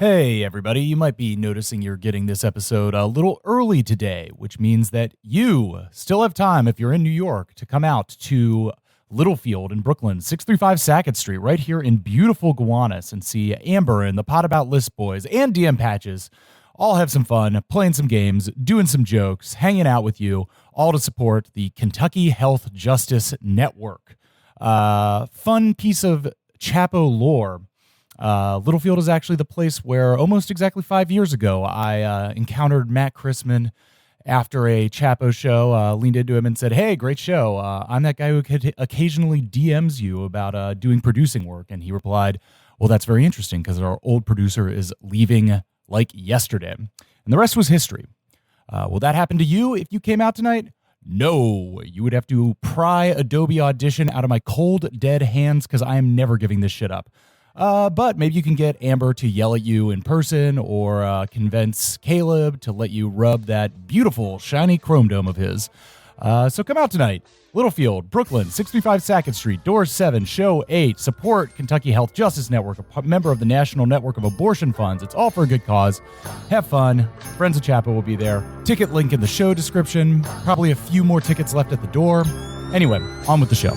Hey, everybody. You might be noticing you're getting this episode a little early today, which means that you still have time, if you're in New York, to come out to Littlefield in Brooklyn, 635 Sackett Street, right here in beautiful Gowanus, and see Amber and the Pot About List boys and DM Patches all have some fun, playing some games, doing some jokes, hanging out with you, all to support the Kentucky Health Justice Network. Fun piece of Chapo lore. Littlefield is actually the place where almost exactly 5 years ago I encountered Matt Chrisman after a Chapo show, leaned into him and said, "Hey, great show. I'm that guy who occasionally DMs you about doing producing work." And he replied, "Well, that's very interesting because our old producer is leaving like yesterday." And the rest was history. Will that happen to you if you came out tonight? No, you would have to pry Adobe Audition out of my cold, dead hands because I am never giving this shit up. But maybe you can get Amber to yell at you in person or convince Caleb to let you rub that beautiful, shiny chrome dome of his. So come out tonight. Littlefield, Brooklyn, 635 Sackett Street, Door 7, Show 8. Support Kentucky Health Justice Network, a member of the National Network of Abortion Funds. It's all for a good cause. Have fun. Friends of Chapo will be there. Ticket link in the show description. Probably a few more tickets left at the door. Anyway, on with the show.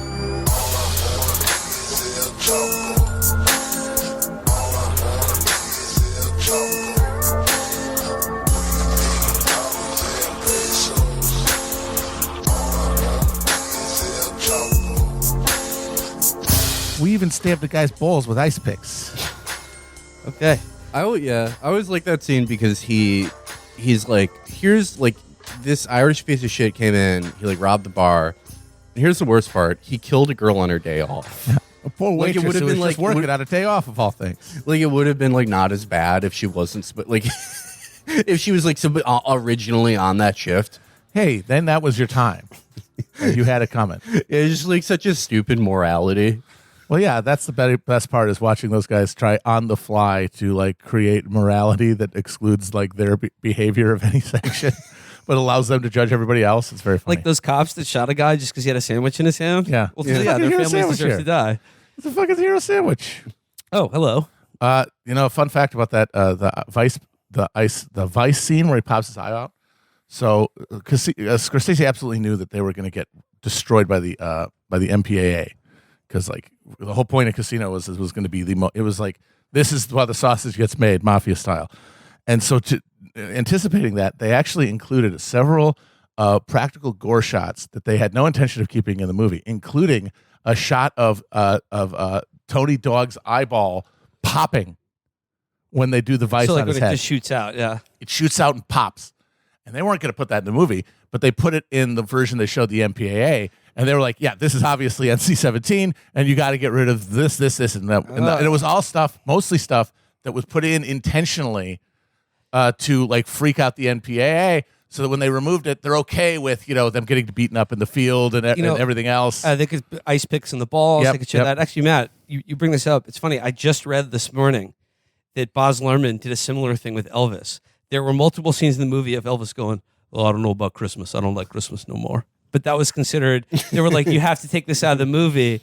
We even stabbed the guy's balls with ice picks. Okay. I always like that scene because he's like, here's like this Irish piece of shit came in, he like robbed the bar. And here's the worst part. He killed a girl on her day off. A poor waitress it would have who been was just like working on a day off of all things. Like it would have been like not as bad if she wasn't like if she was like originally on that shift. Hey, then that was your time. You had it coming. It's just like such a stupid morality. Well, yeah, that's the best part is watching those guys try on the fly to like create morality that excludes like their behavior of any sanction, but allows them to judge everybody else. It's very funny. Like those cops that shot a guy just because he had a sandwich in his hand? Yeah. Well, Yeah. yeah, Fucking their hero families sandwich deserve here. to die. It's a fucking hero sandwich. Oh, hello. A fun fact about that: the Vice scene where he pops his eye out. So, Scorsese absolutely knew that they were going to get destroyed by the MPAA. Because like the whole point of Casino was going to be it was like, this is why the sausage gets made, mafia style. And so anticipating that, they actually included several practical gore shots that they had no intention of keeping in the movie, including a shot of Tony Dogg's eyeball popping when they do the vice So like on when his it head. just shoots out, yeah. It shoots out and pops. And they weren't going to put that in the movie, but they put it in the version they showed the MPAA. And they were like, yeah, this is obviously NC-17, and you got to get rid of this, and that. And it was all stuff, mostly stuff that was put in intentionally to like freak out the NPAA, so that when they removed it, they're okay with them getting beaten up in the field and everything else. They could put ice picks in the balls. Yep, They could show yep. that. Actually, Matt, you bring this up. It's funny. I just read this morning that Baz Luhrmann did a similar thing with Elvis. There were multiple scenes in the movie of Elvis going, "Oh, I don't know about Christmas. I don't like Christmas no more." But that was considered. They were like, "You have to take this out of the movie,"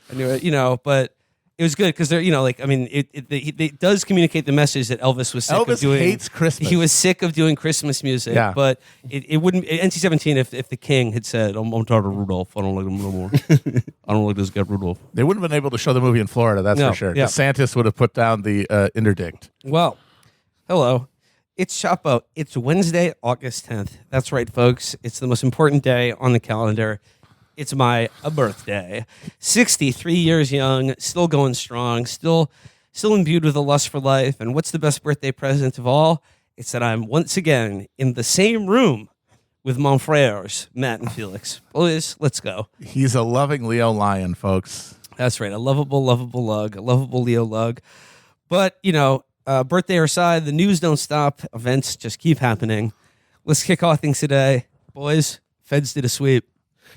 and but it was good because they're it does communicate the message that Elvis was sick of doing. Hates Christmas. He was sick of doing Christmas music. Yeah. But it wouldn't NC-17 if the King had said, "I'm tired of Rudolph. I don't like him no more. I don't like this guy Rudolph." They wouldn't have been able to show the movie in Florida, that's No, for sure. yeah. DeSantis would have put down the interdict. Well, hello. It's Chapo. It's Wednesday, August 10th. That's right, folks. It's the most important day on the calendar. It's my birthday. 63 years young, still going strong, still imbued with a lust for life. And what's the best birthday present of all? It's that I'm once again in the same room with mon frères, Matt and Felix. Boys, let's go. He's a loving Leo lion, folks. That's right. A lovable lug, a lovable Leo lug. But, birthday aside, the news don't stop. Events just keep happening. Let's kick off things today. Boys, Feds did a sweep.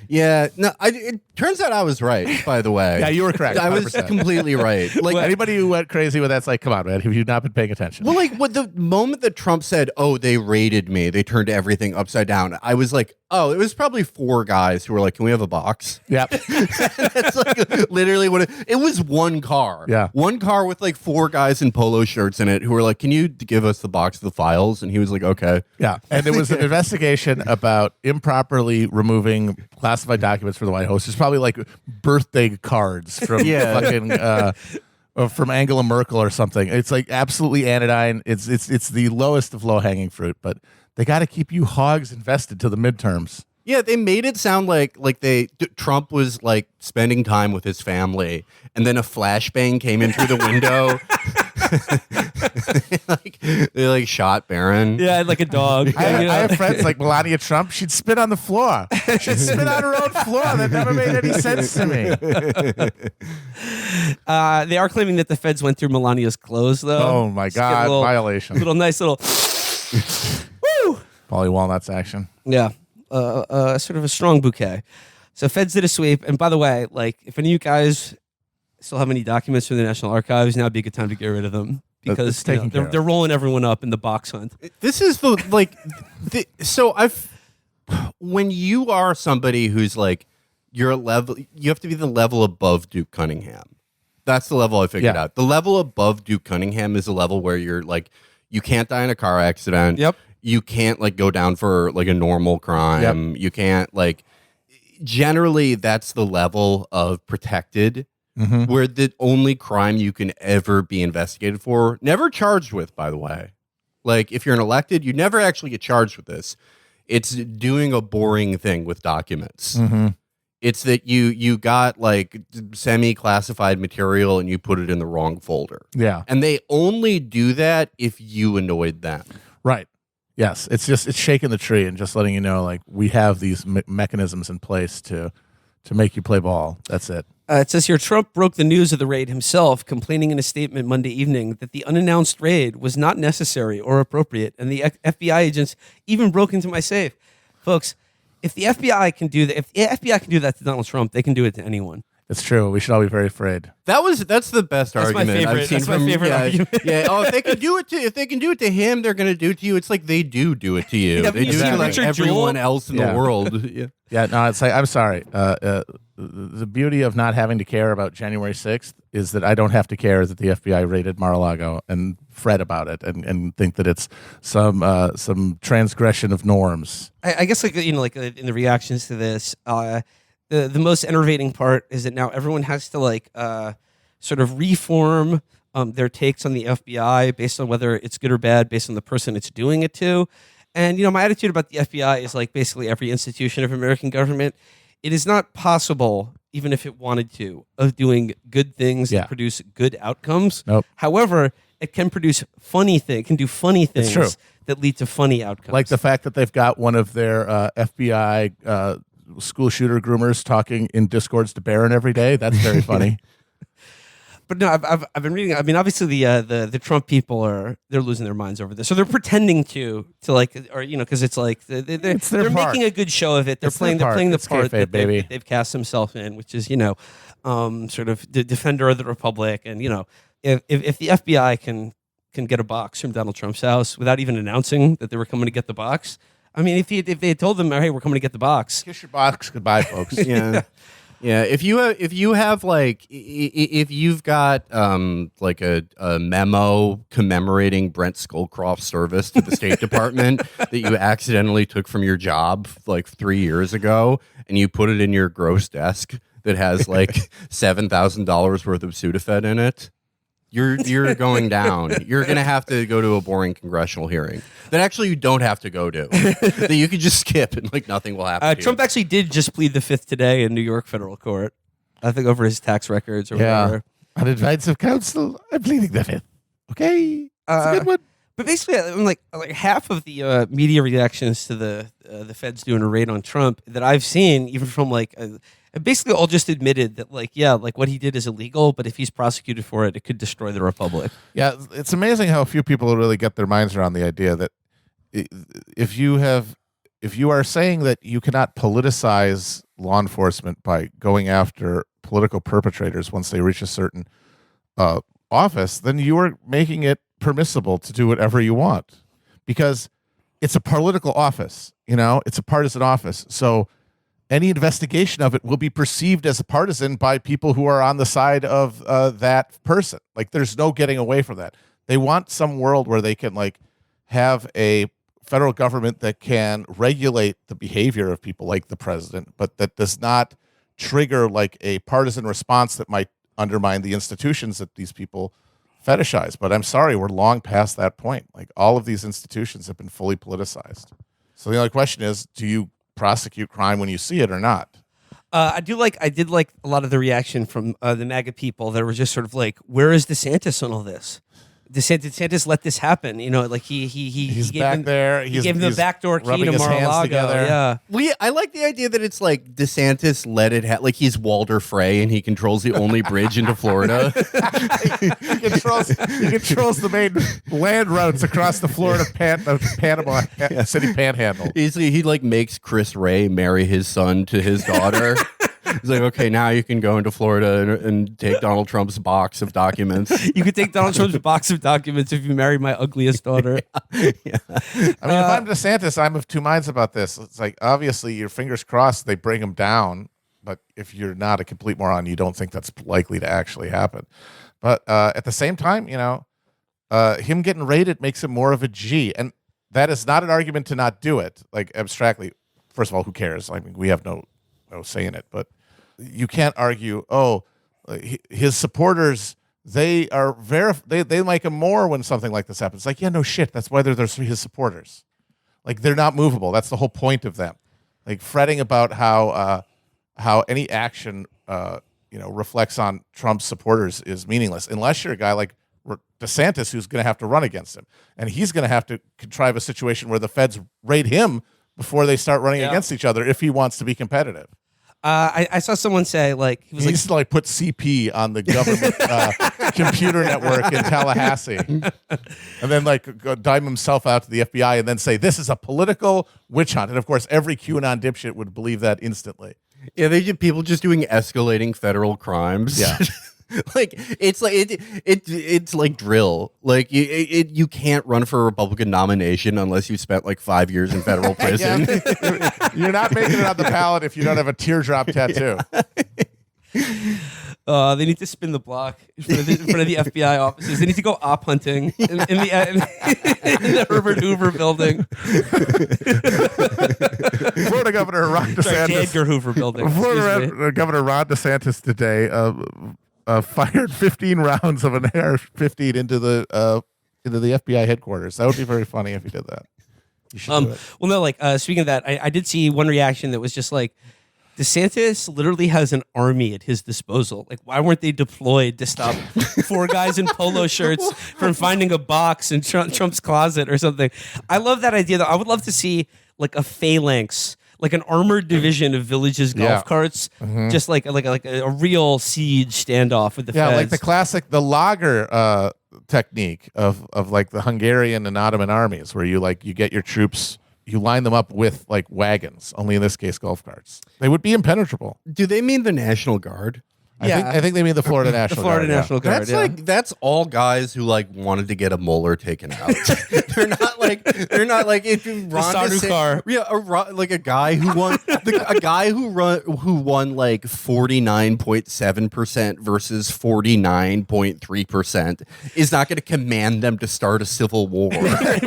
Yeah, no, it turns out I was right, by the way. Yeah, you were correct. I was 100%. completely right. Like, Anybody who went crazy with that's like, come on, man, have you not been paying attention? well, like, what the moment that Trump said, "Oh, they raided me," they turned everything upside down. I was like, "Oh, it was probably 4 guys who were like, can we have a box?" Yep. That's like literally what it was. One car, Yeah. one car with like 4 guys in polo shirts in it who were like, "Can you give us the box of the files?" And he was like, "Okay." Yeah, and there was an investigation about improperly removing classified documents from the White House. It's probably like birthday cards from from Angela Merkel or something. It's like absolutely anodyne. It's the lowest of low hanging fruit, but they got to keep you hogs invested to the midterms. Yeah, they made it sound like Trump was like spending time with his family, and then a flashbang came in through the window. they shot Barron. Yeah, like a dog. I have friends like Melania Trump. She'd spit on the floor. She'd spit on her own floor. That never made any sense to me. They are claiming that the feds went through Melania's clothes, though. Oh my God, violation. Nice little. Woo! Polly Walnuts action. Yeah, sort of a strong bouquet. So feds did a sweep, and by the way, like if any of you guys still have any documents from the National Archives, now would be a good time to get rid of them because they're rolling everyone up in the box hunt. This is when you are somebody who's like you're a level, you have to be the level above Duke Cunningham. That's the level I figured out. The level above Duke Cunningham is a level where you're like, you can't die in a car accident. Yep. You can't like go down for like a normal crime. Yep. You can't like. Generally, that's the level of protected. Mm-hmm. Where the only crime you can ever be investigated for, never charged with, by the way. Like, if you're an elected, you never actually get charged with this. It's doing a boring thing with documents. Mm-hmm. It's that you got, like, semi-classified material and you put it in the wrong folder. Yeah. And they only do that if you annoyed them. Right. Yes. It's shaking the tree and just letting you know, like, we have these mechanisms in place to make you play ball. That's it. It says here, Trump broke the news of the raid himself, complaining in a statement Monday evening that the unannounced raid was not necessary or appropriate, and the FBI agents even broke into my safe. Folks, if the FBI can do that, if the FBI can do that to Donald Trump, they can do it to anyone. It's true. We should all be very afraid. That's the best argument I've seen from my favorite argument. Yeah. Oh, if they can do it to him, they're going to do it to you. It's like they do it to you. Yeah, they do it to like everyone else in the world. Yeah. Yeah. No, it's like I'm sorry. The beauty of not having to care about January 6th is that I don't have to care that the FBI raided Mar-a-Lago and fret about it and think that it's some transgression of norms. I guess like in the reactions to this. The most enervating part is that now everyone has to like sort of reform their takes on the FBI based on whether it's good or bad based on the person it's doing it to. And, my attitude about the FBI is like basically every institution of American government. It is not possible, even if it wanted to, of doing good things that produce good outcomes. Nope. However, it can produce funny things. It can do funny things that lead to funny outcomes. Like the fact that they've got one of their FBI school shooter groomers talking in discords to Barron every day. That's very funny. But no, I've been reading. I mean, obviously the Trump people they're losing their minds over this, so they're pretending to like, or because it's like they're making a good show of it. They're playing the part that they've cast themselves in, which is sort of the defender of the republic. And if the FBI can get a box from Donald Trump's house without even announcing that they were coming to get the box. I mean, if they had told them, hey, we're coming to get the box. Kiss your box goodbye, folks. Yeah. Yeah, if you have like if you've got like a memo commemorating Brent Scowcroft's service to the State Department that you accidentally took from your job like 3 years ago, and you put it in your gross desk that has like $7,000 worth of Sudafed in it, you're going down. You're going to have to go to a boring congressional hearing that actually you don't have to go to. That you could just skip and like nothing will happen. Trump actually did just plead the fifth today in New York federal court. I think over his tax records or whatever. On advice of counsel, I'm pleading the fifth. Okay, it's a good one. But basically, I'm like half of the media reactions to the feds doing a raid on Trump that I've seen, even from basically all just admitted that what he did is illegal, but if he's prosecuted for it, it could destroy the republic. Yeah, it's amazing how few people really get their minds around the idea that if you have if you are saying that you cannot politicize law enforcement by going after political perpetrators once they reach a certain office, then you are making it permissible to do whatever you want, because it's a political office. It's a partisan office. So any investigation of it will be perceived as a partisan by people who are on the side of that person. Like, there's no getting away from that. They want some world where they can have a federal government that can regulate the behavior of people like the president, but that does not trigger a partisan response that might undermine the institutions that these people fetishize. But I'm sorry, we're long past that point. All of these institutions have been fully politicized. So the only question is, do you prosecute crime when you see it or not? I did like a lot of the reaction from the MAGA people that were just sort of where is DeSantis on all this? DeSantis let this happen. He's gave back him, there. He gave him the backdoor key rubbing to his hands Mar-a-Lago. together. Yeah. I like the idea that it's DeSantis let it he's Walter Frey and he controls the only bridge into Florida. He controls the main land routes across the Florida Panama City Panhandle. He makes Chris Ray marry his son to his daughter. He's okay, now you can go into Florida and take Donald Trump's box of documents. You could take Donald Trump's box of documents if you marry my ugliest daughter. Yeah. If I'm DeSantis, I'm of two minds about this. It's obviously, your fingers crossed they bring him down, but if you're not a complete moron, you don't think that's likely to actually happen. But at the same time, him getting raided makes him more of a G, and that is not an argument to not do it. Abstractly, first of all, who cares? We have no say in it, but you can't argue, his supporters, they like him more when something like this happens. No shit, that's why they're his supporters. They're not movable. That's the whole point of them. Fretting about how any action reflects on Trump's supporters is meaningless, unless you're a guy like DeSantis who's going to have to run against him, and he's going to have to contrive a situation where the feds raid him before they start running against each other if he wants to be competitive. I saw someone say he needs to put CP on the government computer network in Tallahassee, and then go dime himself out to the FBI, and then say this is a political witch hunt. And of course, every QAnon dipshit would believe that instantly. Yeah, people just doing escalating federal crimes. Yeah. It's like drill. You can't run for a Republican nomination unless you spent 5 years in federal prison. You're not making it on the ballot if you don't have a teardrop tattoo. They need to spin the block in front of the FBI offices. They need to go op hunting in the Herbert Hoover building. Florida Governor Ron DeSantis. Edgar Hoover building. Florida Governor Ron DeSantis today fired 15 rounds of an AR-15 into the FBI headquarters. That would be very funny if he did that. You should do it. Well, no, speaking of that, I did see one reaction that was just DeSantis literally has an army at his disposal. Why weren't they deployed to stop 4 guys in polo shirts from finding a box in Trump's closet or something? I love that idea, though. I would love to see a phalanx, an armored division of Village's golf carts, just like a real siege standoff with the feds. The classic, the lager technique of the Hungarian and Ottoman armies, where you get your troops, you line them up with wagons, only in this case golf carts. They would be impenetrable. Do they mean the National Guard? I think they mean the Florida National Guard. National Guard. That's all guys who wanted to get a molar taken out. they're not if Ron Sarukar. A guy who won who won 49.7% versus 49.3% is not going to command them to start a civil war. Hey,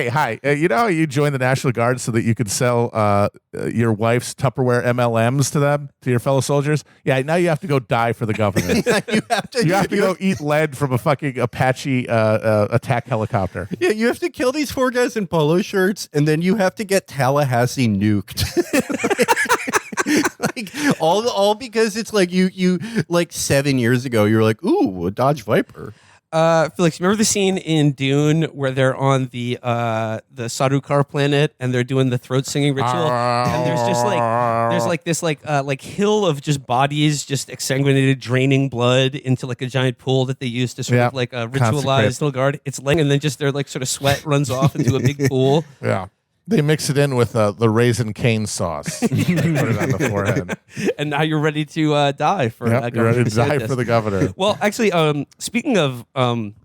hi. You joined the National Guard so that you could sell your wife's Tupperware MLMs to them, to your fellow soldiers. Yeah, now you have to go die for the government. you have to go eat lead from a fucking Apache attack helicopter. Yeah, you have to kill these 4 guys in polo shirts, and then you have to get Tallahassee nuked. all because it's you 7 years ago you were ooh, a Dodge Viper. Felix, remember the scene in Dune where they're on the Sarukar planet and they're doing the throat singing ritual, and there's this hill of just bodies just exsanguinated, draining blood into like a giant pool that they use to sort of like ritualize Nilgard. It's like, and then just their like sort of sweat runs off into a big pool. Yeah. They mix it in with the raisin cane sauce. Put it on the forehead. And now you're ready to die for you're ready to die for the governor. Well, actually, speaking of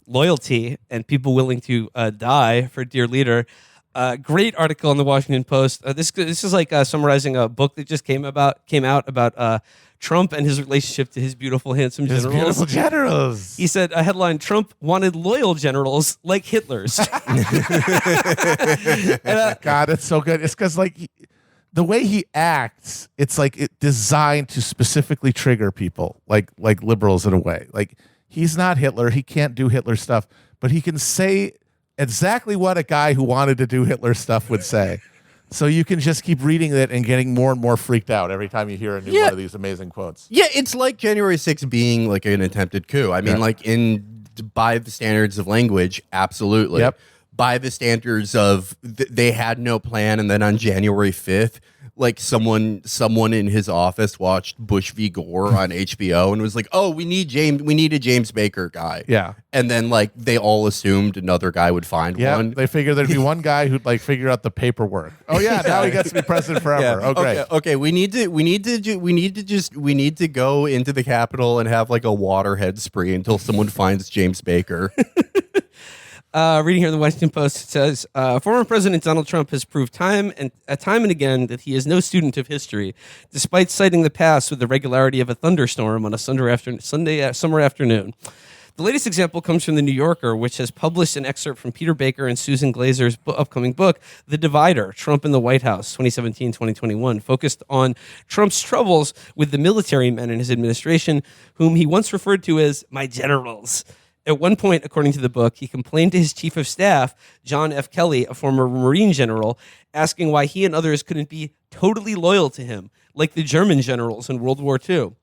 loyalty and people willing to die for dear leader, great article in the Washington Post. This is like summarizing a book that just came out about Trump and his relationship to his beautiful, handsome generals. His beautiful generals. He said, a headline, Trump wanted loyal generals like Hitler's. God, it's so good. It's because like the way he acts, it's like it designed to specifically trigger people, like liberals in a way. Like he's not Hitler. He can't do Hitler stuff, but he can say exactly what a guy who wanted to do Hitler stuff would say. So you can just keep reading it and getting more and more freaked out every time you hear a new one of these amazing quotes. Yeah, it's like January 6th being like an attempted coup. I mean, like by the standards of language, absolutely. Yep. By the standards of they had no plan, and then on January 5th, like someone in his office watched Bush v. Gore on HBO and was like, "Oh, we need a James Baker guy." Yeah. And then like they all assumed another guy would find one. They figured there'd be one guy who'd like figure out the paperwork. Oh yeah, now he gets to be president forever. Oh great. Okay. We need to go into the Capitol and have like a waterhead spree until someone finds James Baker. Reading here in the Washington Post, it says, former President Donald Trump has proved time and again that he is no student of history, despite citing the past with the regularity of a thunderstorm on a summer afternoon. The latest example comes from The New Yorker, which has published an excerpt from Peter Baker and Susan Glazer's upcoming book, The Divider, Trump in the White House, 2017-2021, focused on Trump's troubles with the military men in his administration, whom he once referred to as my generals. At one point, according to the book, he complained to his chief of staff, John F. Kelly, a former Marine general, asking why he and others couldn't be totally loyal to him, like the German generals in World War II.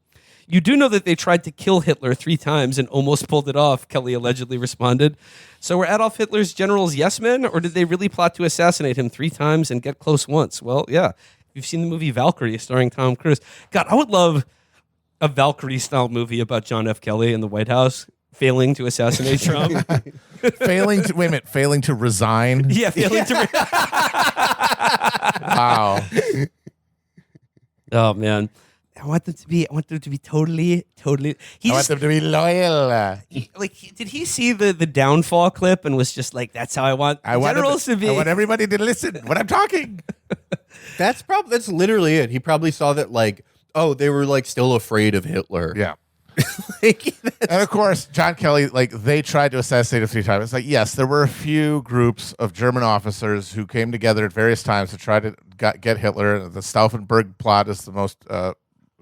You do know that they tried to kill Hitler 3 times and almost pulled it off, Kelly allegedly responded. So were Adolf Hitler's generals yes men, or did they really plot to assassinate him 3 times and get close once? Well, yeah. You've seen the movie Valkyrie starring Tom Cruise. God, I would love a Valkyrie-style movie about John F. Kelly in the White House. Failing to assassinate Trump. Failing to resign. Yeah, failing to Wow. Oh man. I want them to be totally. I want them to be loyal. Did he see the downfall clip and was just like, that's how I want generals to be? I want everybody to listen when I'm talking. That's literally it. He probably saw that like, oh, they were like still afraid of Hitler. Yeah. And of course, John Kelly, like they tried to assassinate him 3 times. It's like, yes, there were a few groups of German officers who came together at various times to try to get Hitler. The Stauffenberg plot is the most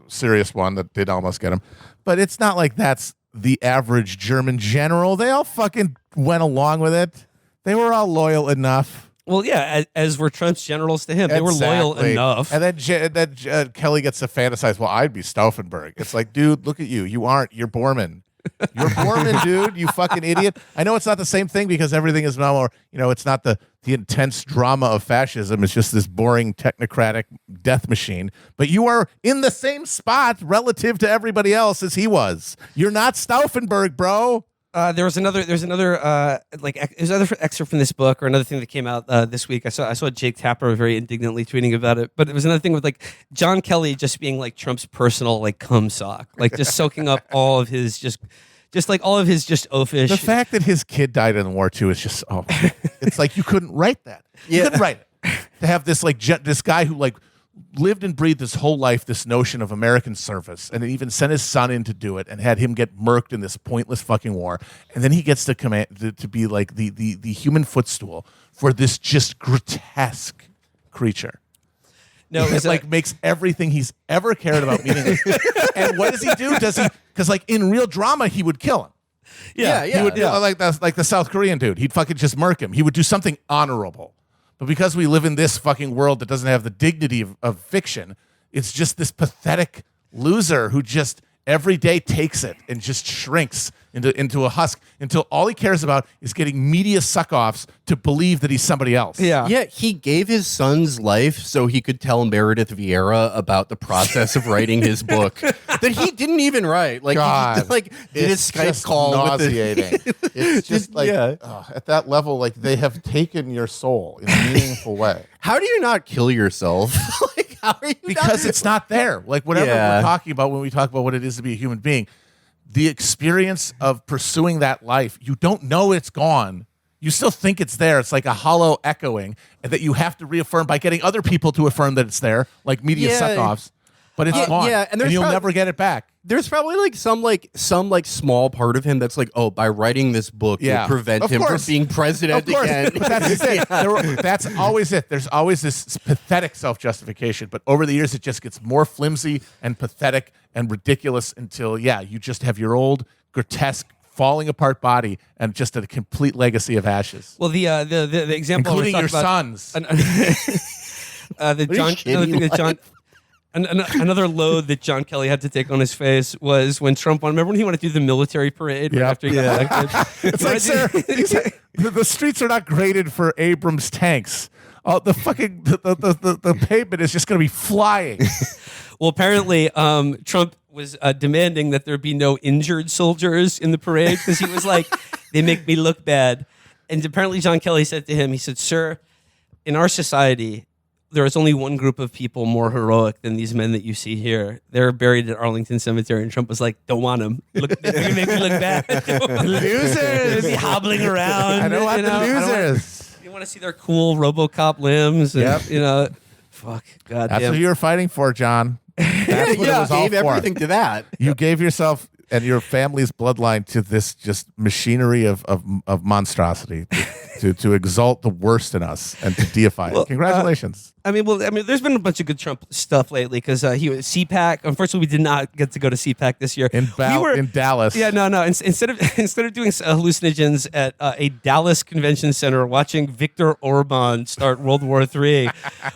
serious one that did almost get him. But it's not like that's the average German general. They all fucking went along with it. They were all loyal enough. Well, yeah, as were Trump's generals to him. They were loyal enough. And then Kelly gets to fantasize, well, I'd be Stauffenberg. It's like, dude, look at you. You aren't. You're Bormann. You're Bormann, dude. You fucking idiot. I know it's not the same thing because everything is now more, it's not the intense drama of fascism. It's just this boring technocratic death machine. But you are in the same spot relative to everybody else as he was. You're not Stauffenberg, bro. There's another excerpt from this book, or another thing that came out this week. I saw Jake Tapper very indignantly tweeting about it, but it was another thing with like John Kelly just being like Trump's personal like cum sock, like just soaking up all of his just all of his just oafish. The fact that his kid died in the war too is just it's like you couldn't write that. You couldn't write it. To have this like this guy who like lived and breathed his whole life this notion of American service, and even sent his son in to do it, and had him get murked in this pointless fucking war, and then he gets to command to be like the human footstool for this just grotesque creature. No, it like makes everything he's ever cared about meaningless. And what does he do? Because like in real drama he would kill him. Yeah. He would like the South Korean dude. He'd fucking just murk him. He would do something honorable. But because we live in this fucking world that doesn't have the dignity of fiction, it's just this pathetic loser who just every day takes it and just shrinks into a husk until all he cares about is getting media suck-offs to believe that he's somebody else. Yeah. Yeah, he gave his son's life so he could tell Meredith Vieira about the process of writing his book that he didn't even write. Like, God, he did a it's Skype just call nauseating. It's just like at that level, like they have taken your soul in a meaningful way. How do you not kill yourself? Like, how are you? Because it's not there. Like whatever we're talking about when we talk about what it is to be a human being, the experience of pursuing that life, you don't know it's gone. You still think it's there. It's like a hollow echoing that you have to reaffirm by getting other people to affirm that it's there, like media suck-offs. But it's gone, and you'll never get it back. There's probably some small part of him that's like, oh, by writing this book, you'll prevent him from being president again. But that's it. That's always it. There's always this pathetic self-justification. But over the years, it just gets more flimsy and pathetic and ridiculous until, you just have your old, grotesque, falling apart body and just a complete legacy of ashes. Well, the example, including your sons. Another load that John Kelly had to take on his face was when Trump won. Remember when he wanted to do the military parade right after he got elected? It's like, sir, the streets are not graded for Abrams tanks. Oh, the pavement is just going to be flying. Well, apparently, Trump was demanding that there be no injured soldiers in the parade because he was like, they make me look bad. And apparently, John Kelly said to him, he said, "Sir, in our society, there is only one group of people more heroic than these men that you see here. They're buried at Arlington Cemetery." And Trump was like, "Don't want them. Look, they make me look bad. Losers. Be hobbling around. I don't want the losers. You want to see their cool RoboCop limbs. And, fuck. God That's damn. what you were fighting for, John. That's what it was all gave for. everything to that. You gave yourself and your family's bloodline to this just machinery of monstrosity to exalt the worst in us and to deify it. Congratulations. There's been a bunch of good Trump stuff lately because he was CPAC. Unfortunately, we did not get to go to CPAC this year. In Dallas. Yeah, no. Instead of doing hallucinogens at a Dallas convention center watching Viktor Orban start World War III,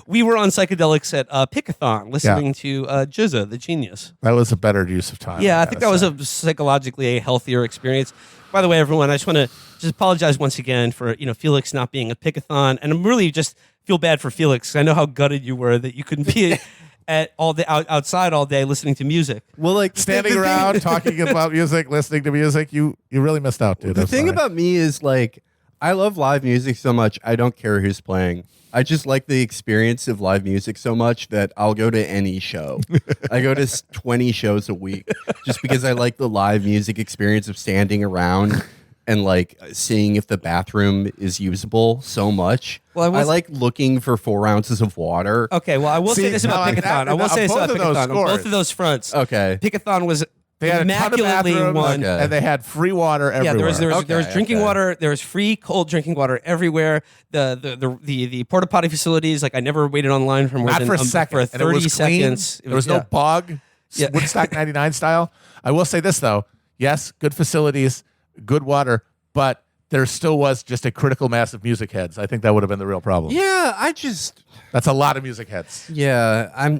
we were on psychedelics at Pickathon listening to Jizza, the genius. That was a better use of time. Yeah, I think that was a psychologically a healthier experience. By the way, everyone, I just want to apologize once again for Felix not being a Pickathon, and I'm really just feel bad for Felix because I know how gutted you were that you couldn't be outside all day listening to music. Well, like standing around talking about music, listening to music, you really missed out, dude. The thing about me is like I love live music so much. I don't care who's playing. I just like the experience of live music so much that I'll go to any show. I go to 20 shows a week just because I like the live music experience of standing around and like seeing if the bathroom is usable so much. Well, I like looking for 4 ounces of water. Okay, well, I will say this about Pickathon. I will say this about Pickathon. On both of those fronts. Okay. Pickathon was they had immaculately won. And they had free water everywhere. Yeah, there was drinking water. There was free cold drinking water everywhere. The porta potty facilities, like I never waited online for more Not than for a second. for 30 seconds. There was no bog, Woodstock 99 style. I will say this though. Yes, good facilities, good water, but there still was just a critical mass of music heads. I think that would have been the real problem. Yeah, that's a lot of music heads. Yeah,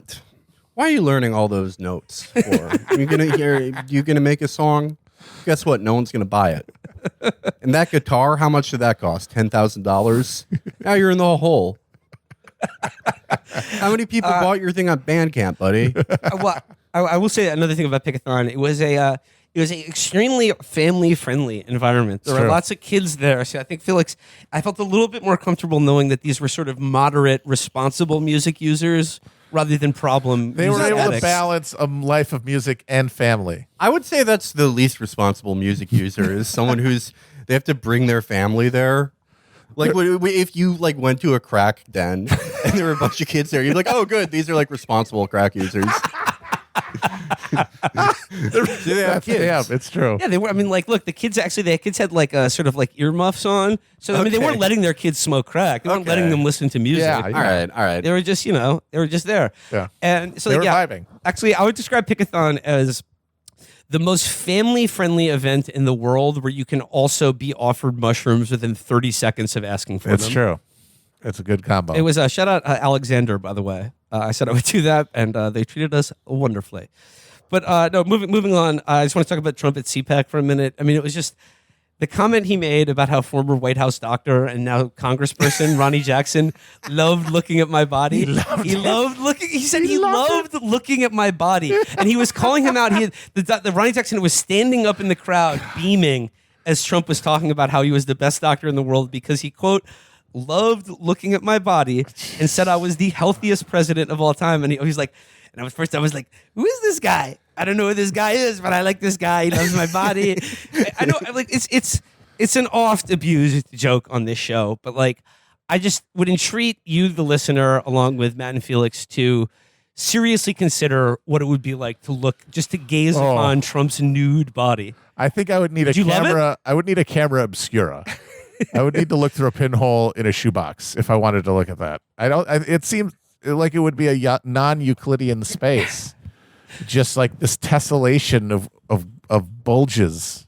why are you learning all those notes for? You gonna make a song? Guess what? No one's gonna buy it. And that guitar, how much did that cost? $10,000. Now you're in the hole. How many people bought your thing on Bandcamp, buddy? Well, I will say another thing about Pickathon. It was a extremely family-friendly environment. There were lots of kids there. So I think I felt a little bit more comfortable knowing that these were sort of moderate, responsible music users rather than problem. They were able to balance a life of music and family. I would say that's the least responsible music user is someone they have to bring their family there. Like if you like went to a crack den and there were a bunch of kids there, you're like, oh, good, these are like responsible crack users. Yeah, it's true. Yeah, they were. I mean, like, look, the kids had like sort of like earmuffs on. So I mean, they weren't letting their kids smoke crack. They weren't letting them listen to music. Yeah, all right. They were just, they were just there. Yeah, and so they were vibing. Actually, I would describe Pickathon as the most family-friendly event in the world, where you can also be offered mushrooms within 30 seconds of asking for them. It's true. It's a good combo. It was a shout out Alexander, by the way. I said I would do that, and they treated us wonderfully. But no, moving on. I just want to talk about Trump at CPAC for a minute. I mean, it was just the comment he made about how former White House doctor and now Congressperson Ronnie Jackson loved looking at my body. He loved looking. He said he loved looking at my body, and he was calling him out. The Ronnie Jackson was standing up in the crowd, beaming as Trump was talking about how he was the best doctor in the world because he, quote, loved looking at my body and said I was the healthiest president of all time. And he was like, and I was like, who is this guy? I don't know who this guy is, but I like this guy. He loves my body. I know, like it's an oft abused joke on this show, but like I just would entreat you, the listener, along with Matt and Felix, to seriously consider what it would be like to gaze upon Trump's nude body. I think I would need a camera. I would need a camera obscura. I would need to look through a pinhole in a shoebox if I wanted to look at that. It seems like it would be a non-Euclidean space, just like this tessellation of bulges,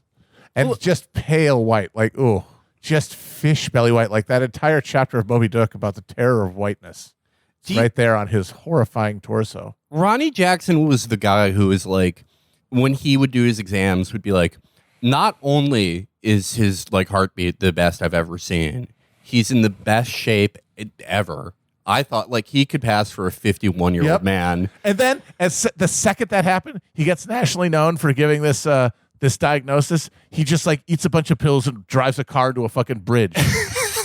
and just pale white, like just fish belly white, like that entire chapter of Moby Dick about the terror of whiteness, right there on his horrifying torso. Ronnie Jackson was the guy who was like, when he would do his exams, would be like, not only is his like heartbeat the best I've ever seen, he's in the best shape ever. I thought like he could pass for a 51-year-old man. And then as the second that happened, he gets nationally known for giving this this diagnosis. He just like eats a bunch of pills and drives a car to a fucking bridge.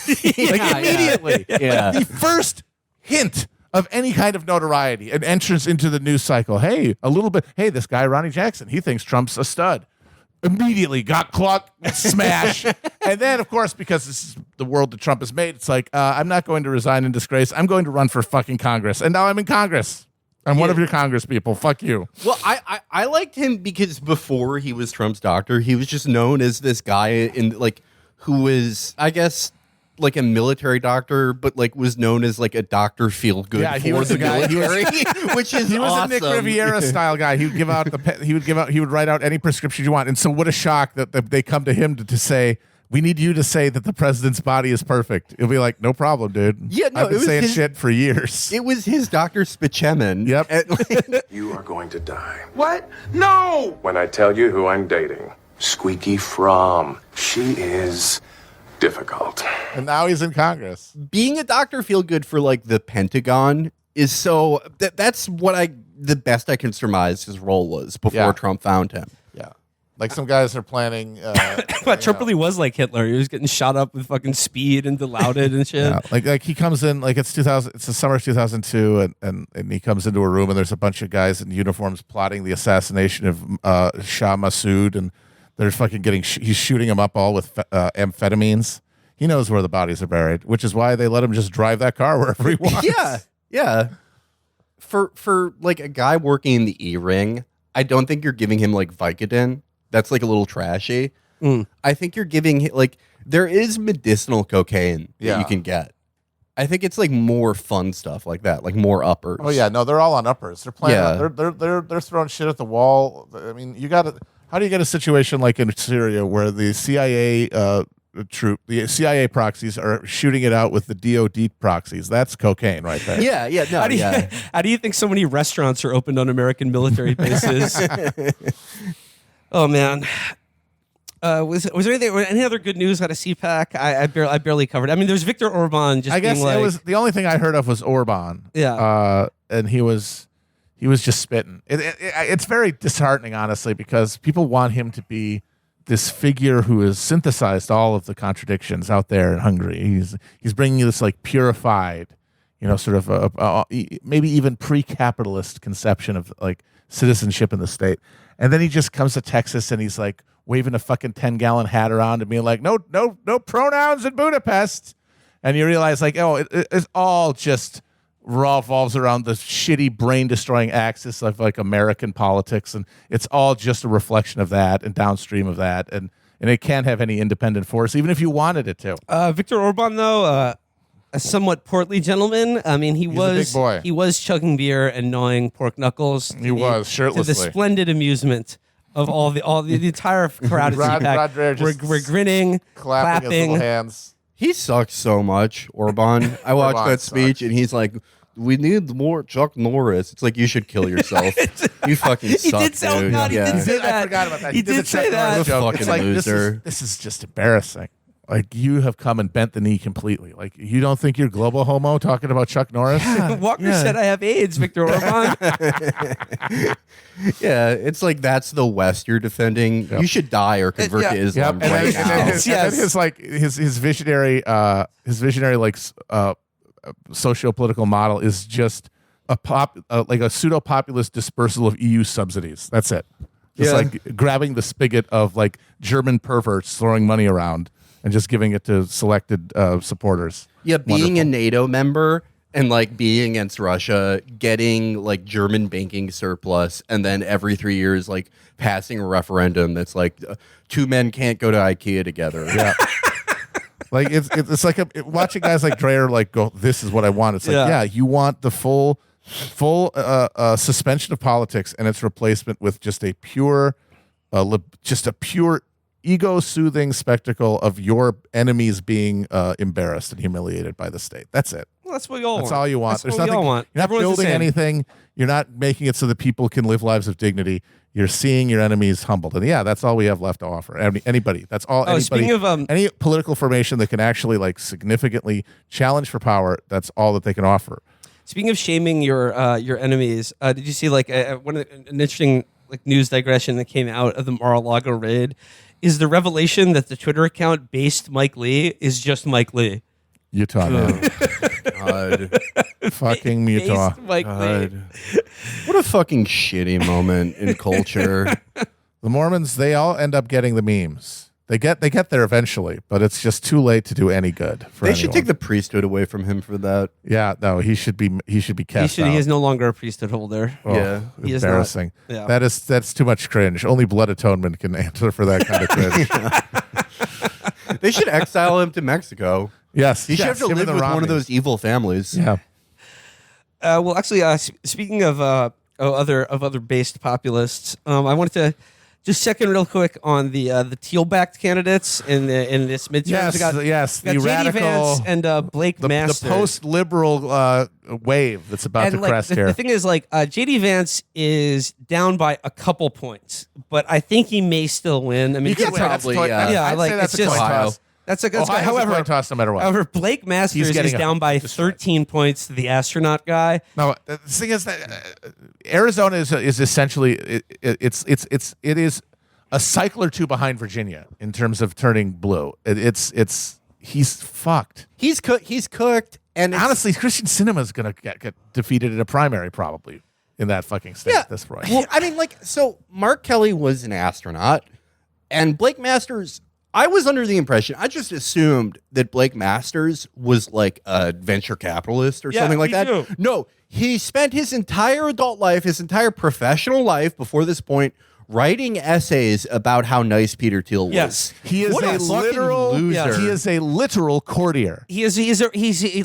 Immediately. Yeah. Like the first hint of any kind of notoriety, an entrance into the news cycle. Hey, a little bit. Hey, this guy, Ronnie Jackson, he thinks Trump's a stud. Immediately got clucked, smash. And then, of course, because this is the world that Trump has made, it's like, I'm not going to resign in disgrace. I'm going to run for fucking Congress. And now I'm in Congress. I'm one of your Congress people. Fuck you. Well, I liked him because before he was Trump's doctor, he was just known as this guy in like who was, I guess, like a military doctor, but like was known as like a doctor feel good. Yeah, he was the guy. Military, which is He was awesome. a Nick Riviera style guy. He would give out he would write out any prescription you want. And so what a shock that they come to him to say, we need you to say that the president's body is perfect. It'll be like, no problem, dude. Yeah, no, I've been saying shit for years. It was his Dr. Spichemin. Yep. You are going to die. What? No! When I tell you who I'm dating, Squeaky Fromm. She is difficult. And now he's in Congress. Being a doctor feel good for like the Pentagon is so that's what the best I can surmise his role was before Trump found him. Yeah. Like some guys are planning. But Trump really was like Hitler. He was getting shot up with fucking speed and dilaudid and shit. Yeah. Like he comes in, like it's 2000. It's the summer of 2002, and he comes into a room and there's a bunch of guys in uniforms plotting the assassination of Shah Massoud, and they're fucking he's shooting them up all with amphetamines. He knows where the bodies are buried, which is why they let him just drive that car wherever he wants. Yeah. For like a guy working in the E-ring, I don't think you're giving him like Vicodin. That's like a little trashy. I think you're giving like there is medicinal cocaine that you can get. I think it's like more fun stuff like that, like more uppers. Oh yeah, no, they're all on uppers. They're playing. They're throwing shit at the wall. I mean, you got to. How do you get a situation like in Syria where the CIA the CIA proxies are shooting it out with the DOD proxies? That's cocaine right there. How do you think so many restaurants are opened on American military bases? Oh man. Was there any other good news out of CPAC? I barely covered. I mean, there's Viktor Orban. Just I guess being like, it was the only thing I heard of was Orban. Yeah, and he was just spitting. It's very disheartening, honestly, because people want him to be this figure who has synthesized all of the contradictions out there in Hungary. He's bringing you this like purified, sort of a maybe even pre-capitalist conception of like citizenship in the state. And then he just comes to Texas and he's like waving a fucking 10-gallon hat around and being like, no pronouns in Budapest. And you realize like, it's all just revolves around the shitty brain-destroying axis of like American politics, and it's all just a reflection of that and downstream of that, and it can't have any independent force, even if you wanted it to. Viktor Orban, though, a somewhat portly gentleman. I mean, He's a big boy. He was chugging beer and gnawing pork knuckles. He was shirtlessly, to the splendid amusement of all the entire crowd at CPAC. We're grinning, clapping his little hands. He sucks so much, Orban. I watched that speech, and he's like, We need more Chuck Norris. It's like you should kill yourself. You fucking suck, did say, dude. God, he did say that. I forgot about that. He did did the Chuck say that. Norris joke. Fucking It's like, loser. This is just embarrassing. Like, you have come and bent the knee completely. Like, you don't think you're global homo talking about Chuck Norris? Walker said I have AIDS, Victor Orban. Yeah, it's like that's the West you're defending. You should die or convert to Islam And right then, now. and then his like his visionary like socio-political model is just like a pseudo-populist dispersal of EU subsidies. That's it. Just like grabbing the spigot of like German perverts throwing money around and just giving it to selected supporters. Yeah, being Wonderful. a NATO member and like being against Russia, getting like German banking surplus, and then every 3 years like passing a referendum that's like two men can't go to IKEA together. Yeah. Like it's like watching guys like Dreyer like go, this is what I want. It's like, yeah, you want the full suspension of politics and its replacement with just a pure ego-soothing spectacle of your enemies being embarrassed and humiliated by the state. That's it. Well, that's what we all want. That's all you want. That's There's what we nothing. all want. You're not Everyone's the building same. anything. You're not making it so that people can live lives of dignity. You're seeing your enemies humbled, and that's all we have left to offer. Anybody. That's all. Oh, speaking of any political formation that can actually like significantly challenge for power, that's all that they can offer. Speaking of shaming your enemies, did you see like an interesting like news digression that came out of the Mar-a-Lago raid? Is the revelation that the Twitter account based Mike Lee is just Mike Lee. Utah, man. God. Fucking Utah. Based Mike Lee. What a fucking shitty moment in culture. The Mormons, they all end up getting the memes. They get there eventually, but it's just too late to do any good for They anyone. should take the priesthood away from him for that. Yeah, no, he should be cast out. He is no longer a priesthood holder. Oh, Yeah. He is not. embarrassing. Yeah. That's too much cringe. Only blood atonement can answer for that kind of cringe. They should exile him to Mexico. Yes, He should have to him and live the with one of Romneys. those evil families. Yeah, Well, actually, speaking of other based populists, I wanted to just check in real quick on the Teal-backed candidates in this midterm. yes, We got yes. the The JD radical Vance and Blake the Masters. post-liberal wave that's about to And like, crest the here. thing is, like, JD Vance is down by a couple points, but I think he may still win. I mean, He could it's win. That's probably, toy- yeah. Yeah, I'd like, say that's it's a coin just- toss. that's a Ohio's however. a coin toss no matter what. However, Blake Masters is getting down by destroyed. 13 points to the astronaut guy. No, the thing is that Arizona is essentially it is a cycle or two behind Virginia in terms of turning blue. He's fucked. He's cooked. And it's- Honestly, Christian Sinema is going to get defeated in a primary probably in that fucking state at this point. Well, I mean, like, so Mark Kelly was an astronaut, and Blake Masters. I was under the impression, I just assumed that Blake Masters was like a venture capitalist or Yeah, something like me that. too. No, he spent his entire adult life, his entire professional life before this point, writing essays about how nice Peter Thiel was. Yes. He is What a a fucking literal loser. He is a literal courtier. He's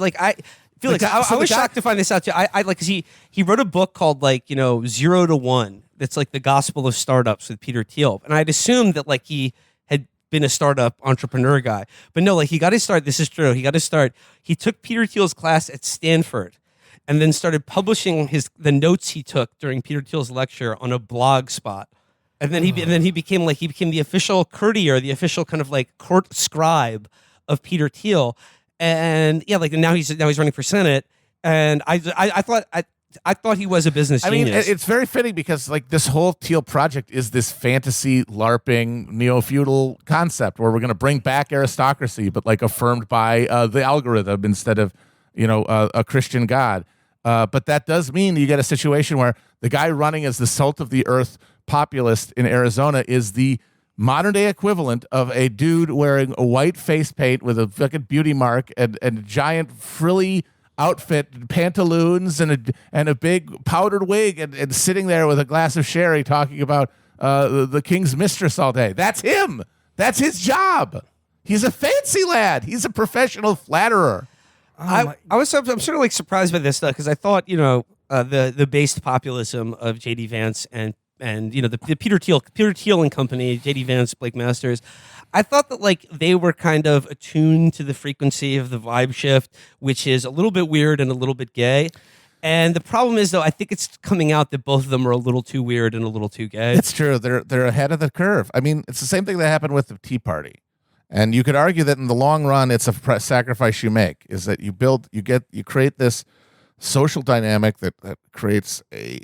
like I. Felix, The guy- I so the was guy- shocked to find this out too. I like because he wrote a book called like 0 to 1. That's like the gospel of startups with Peter Thiel, and I'd assumed that like he had been a startup entrepreneur guy, but no, like he got his start. This is true. He got his start. He took Peter Thiel's class at Stanford, and then started publishing the notes he took during Peter Thiel's lecture on a blog spot. And then he became the official courtier, the official kind of like court scribe of Peter Thiel. And yeah, like now he's running for Senate, and I thought he was a business I mean, genius. it's very fitting because like this whole Teal project is this fantasy LARPing neo-feudal concept where we're going to bring back aristocracy, but like affirmed by the algorithm instead of a Christian God. But that does mean you get a situation where the guy running as the salt of the earth populist in Arizona is the modern day equivalent of a dude wearing a white face paint with a fucking beauty mark and a giant frilly outfit, pantaloons, and a big powdered wig, and sitting there with a glass of sherry talking about the king's mistress all day. That's him. That's his job. He's a fancy lad. He's a professional flatterer. I'm sort of like surprised by this stuff because I thought the based populism of JD Vance and the Peter Thiel and company, JD Vance, Blake Masters. I thought that like they were kind of attuned to the frequency of the vibe shift, which is a little bit weird and a little bit gay. And the problem is, though, I think it's coming out that both of them are a little too weird and a little too gay. It's true. They're ahead of the curve. I mean, it's the same thing that happened with the Tea Party, and you could argue that in the long run, it's a sacrifice you make. Is that you create this social dynamic that creates a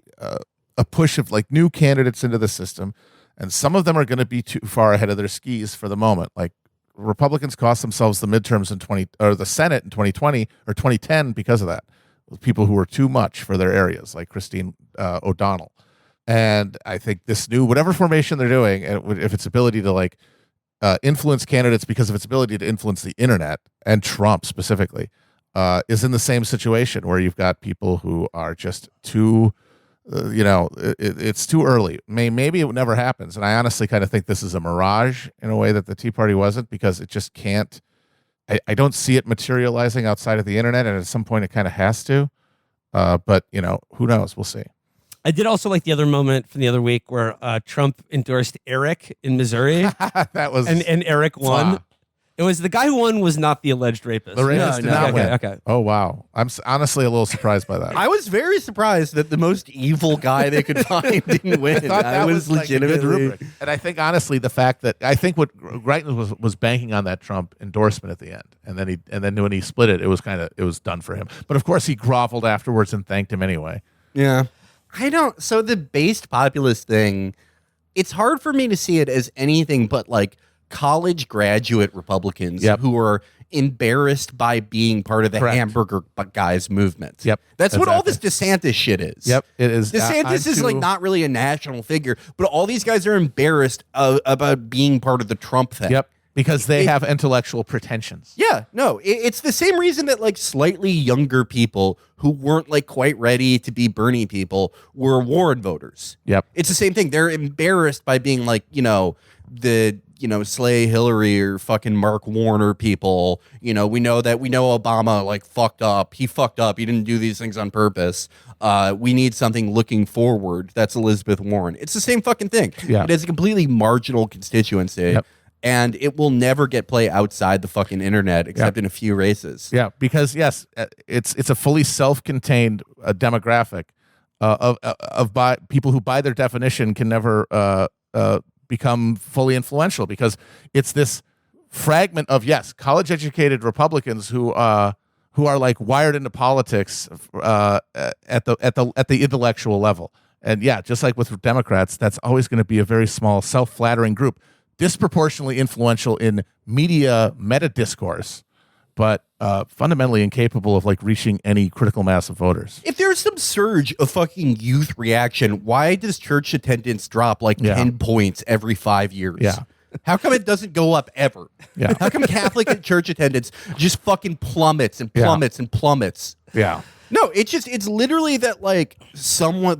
push of like new candidates into the system, and some of them are going to be too far ahead of their skis for the moment. Like Republicans cost themselves the midterms or the Senate in 2020 or 2010 because of that. People who were too much for their areas, like Christine O'Donnell. And I think this new, whatever formation they're doing, if its ability to like influence candidates because of its ability to influence the internet and Trump specifically, is in the same situation where you've got people who are just too, it's too early. Maybe it never happens. And I honestly kind of think this is a mirage in a way that the Tea Party wasn't, because it just can't. I don't see it materializing outside of the internet, and at some point it kind of has to. But, who knows? We'll see. I did also like the other moment from the other week where Trump endorsed Eric in Missouri. That was and Eric won. It was the guy who won was not the alleged rapist. The rapist did not win. Okay. Oh, wow. I'm honestly a little surprised by that. I was very surprised that the most evil guy they could find didn't win. I thought that was legitimately. Like a good rubric. And I think, honestly, the fact that I think what Greitens was banking on that Trump endorsement at the end, and then when he split it, it was done for him. But of course, he groveled afterwards and thanked him anyway. Yeah, So the based populist thing, it's hard for me to see it as anything but like college graduate Republicans who are embarrassed by being part of the hamburger guys movement. Yep. That's what all this DeSantis shit is. Yep, it is. DeSantis is like not really a national figure, but all these guys are embarrassed about being part of the Trump thing. Yep. Because they have intellectual pretensions. Yeah, no, it's the same reason that like slightly younger people who weren't like quite ready to be Bernie people were Warren voters. Yep. It's the same thing. They're embarrassed by being like, Slay Hillary or fucking Mark Warner people. We know Obama like fucked up. He fucked up. He didn't do these things on purpose. We need something looking forward. That's Elizabeth Warren. It's the same fucking thing. Yeah. It is a completely marginal constituency. Yep. And it will never get play outside the fucking internet except in a few races. Yeah, because yes, it's a fully self-contained demographic of people who, by their definition, can never become fully influential, because it's this fragment of college-educated Republicans who are like wired into politics at the intellectual level, and just like with Democrats, that's always going to be a very small, self-flattering group. Disproportionately influential in media meta discourse, but fundamentally incapable of like reaching any critical mass of voters. If there's some surge of fucking youth reaction, why does church attendance drop like 10 points every 5 years? Yeah. How come it doesn't go up ever? Yeah. How come Catholic church attendance just fucking plummets and plummets and plummets? Yeah. No, it's literally that like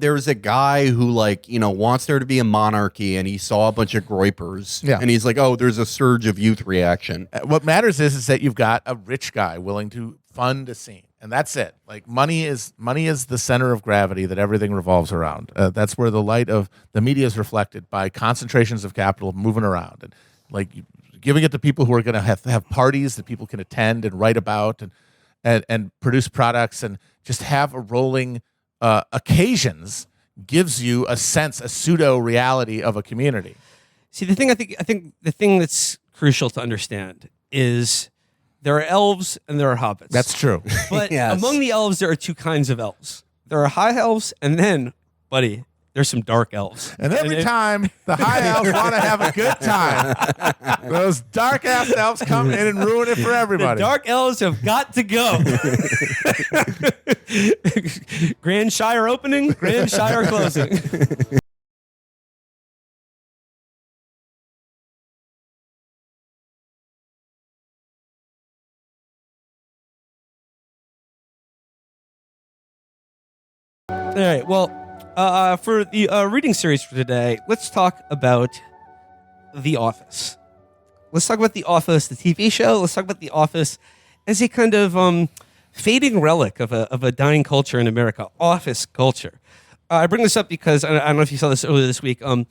there's a guy who like, wants there to be a monarchy, and he saw a bunch of groypers and he's like, oh, there's a surge of youth reaction. What matters is that you've got a rich guy willing to fund a scene, and that's it. Like money is the center of gravity that everything revolves around. That's where the light of the media is reflected by concentrations of capital moving around, and like giving it to people who are going to have parties that people can attend and write about and produce products and just have a rolling occasions gives you a pseudo reality of a community. See, the thing I think the thing that's crucial to understand is there are elves and there are hobbits. That's true. But Yes. among the elves, there are two kinds of elves. There are high elves, and then, buddy, there's some dark elves. And every time the high elves want to have a good time, those dark ass elves come in and ruin it for everybody. The dark elves have got to go. Grand Shire opening, Grand Shire closing. All right, well, for the reading series for today, let's talk about The Office. Let's talk about The Office, the TV show. Let's talk about The Office as a kind of fading relic of a dying culture in America, office culture. I bring this up because, I don't know if you saw this earlier this week, one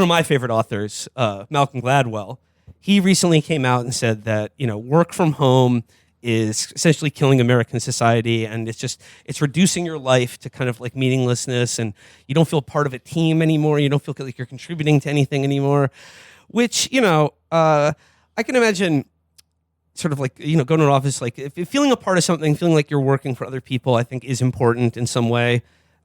of my favorite authors, Malcolm Gladwell, he recently came out and said that, work from home is essentially killing American society, and it's reducing your life to kind of like meaninglessness, and you don't feel part of a team anymore. You don't feel like you're contributing to anything anymore, which, I can imagine sort of like, going to an office, like if feeling a part of something, feeling like you're working for other people, I think is important in some way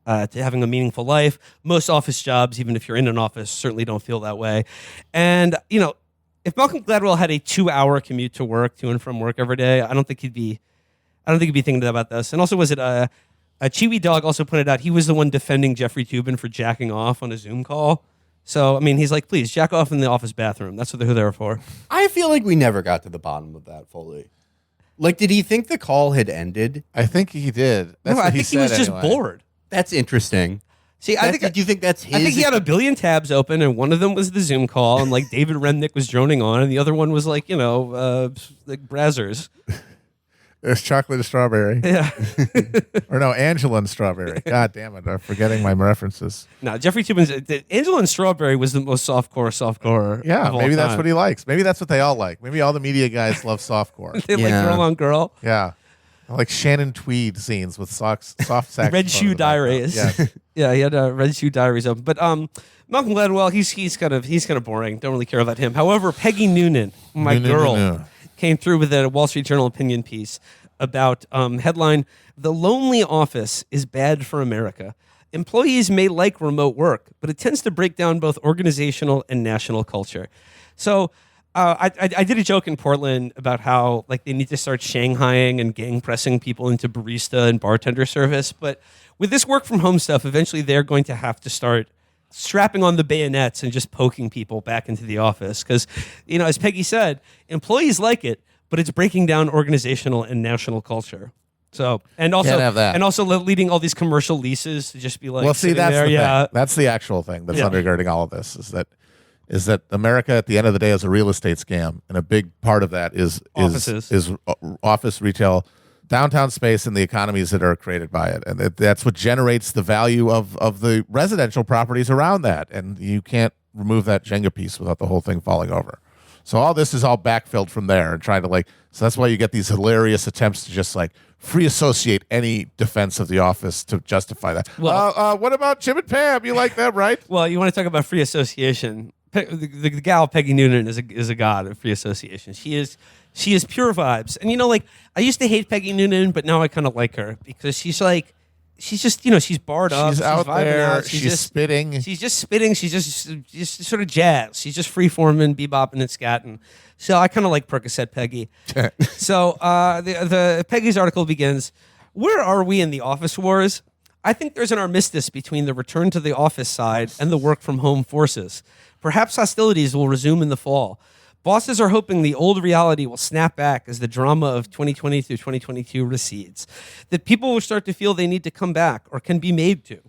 to having a meaningful life. Most office jobs, even if you're in an office, certainly don't feel that way. And, if Malcolm Gladwell had a 2-hour commute to work, to and from work every day, I don't think he'd be thinking about this. And also, was it a Chiwi Dog also pointed out he was the one defending Jeffrey Toobin for jacking off on a Zoom call. So, I mean, he's like, please jack off in the office bathroom. That's what they're there for. I feel like we never got to the bottom of that fully. Like, did he think the call had ended? I think he did. That's No, what I think he was just anyway. bored. That's interesting. See, Do you think that's his? I think he had a billion tabs open, and one of them was the Zoom call, and like David Remnick was droning on, and the other one was like, like Brazzers. There's chocolate and strawberry. Yeah. Or no, Angela and strawberry. God damn it. I'm forgetting my references. No, Jeffrey Toobin's Angela and Strawberry was the most softcore. Yeah, of all maybe that's time. what he likes. Maybe that's what they all like. Maybe all the media guys love softcore. They like Yeah. girl on girl. Yeah. I like Shannon Tweed scenes with soft saxophone. Red Shoe in the background. Diaries. Yes. Yeah, he had Red Shoe Diaries open. But Malcolm Gladwell, he's kind of boring. Don't really care about him. However, Peggy Noonan, my girl, came through with a Wall Street Journal opinion piece about headline: "The lonely office is bad for America. Employees may like remote work, but it tends to break down both organizational and national culture." So. I did a joke in Portland about how like they need to start shanghaiing and gang pressing people into barista and bartender service. But with this work from home stuff, eventually they're going to have to start strapping on the bayonets and just poking people back into the office. Because, as Peggy said, employees like it, but it's breaking down organizational and national culture. So, and also, Can't have that. and also leading all these commercial leases to just be like, Well, see, sitting that's there, the thing. That's the actual thing that's Yeah. undergirding all of this is that America at the end of the day is a real estate scam, and a big part of that is Offices. office retail, downtown space, and the economies that are created by it, and that's what generates the value of the residential properties around that, and you can't remove that Jenga piece without the whole thing falling over. So all this is all backfilled from there, and trying to so that's why you get these hilarious attempts to just free associate any defense of the office to justify that. Well- What about Jim and Pam? You like them, right? Well, you want to talk about free association? The gal Peggy Noonan is a god of free association. She is pure vibes. And I used to hate Peggy Noonan, but now I kind of like her because she's just she's barred up. She's out vibing there. out. She's spitting. She's just spitting. She's just sort of jazz. She's just freeforming, bebopping, and scatting. So I kind of like Percocet Peggy. So the Peggy's article begins: "Where are we in the office wars? I think there's an armistice between the return to the office side and the work from home forces. Perhaps hostilities will resume in the fall. Bosses are hoping the old reality will snap back as the drama of 2020 through 2022 recedes, that people will start to feel they need to come back or can be made to.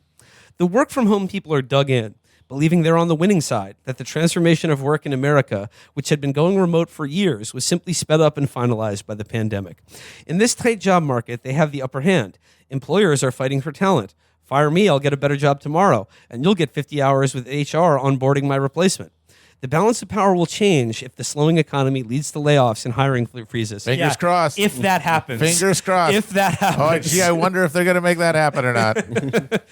The work from home people are dug in, believing they're on the winning side, that the transformation of work in America, which had been going remote for years, was simply sped up and finalized by the pandemic. In this tight job market, they have the upper hand. Employers are fighting for talent. Fire me, I'll get a better job tomorrow, and you'll get 50 hours with HR onboarding my replacement. The balance of power will change if the slowing economy leads to layoffs and hiring freezes." Fingers crossed. If that happens. Fingers crossed. If that happens. Oh, gee, I wonder if they're going to make that happen or not.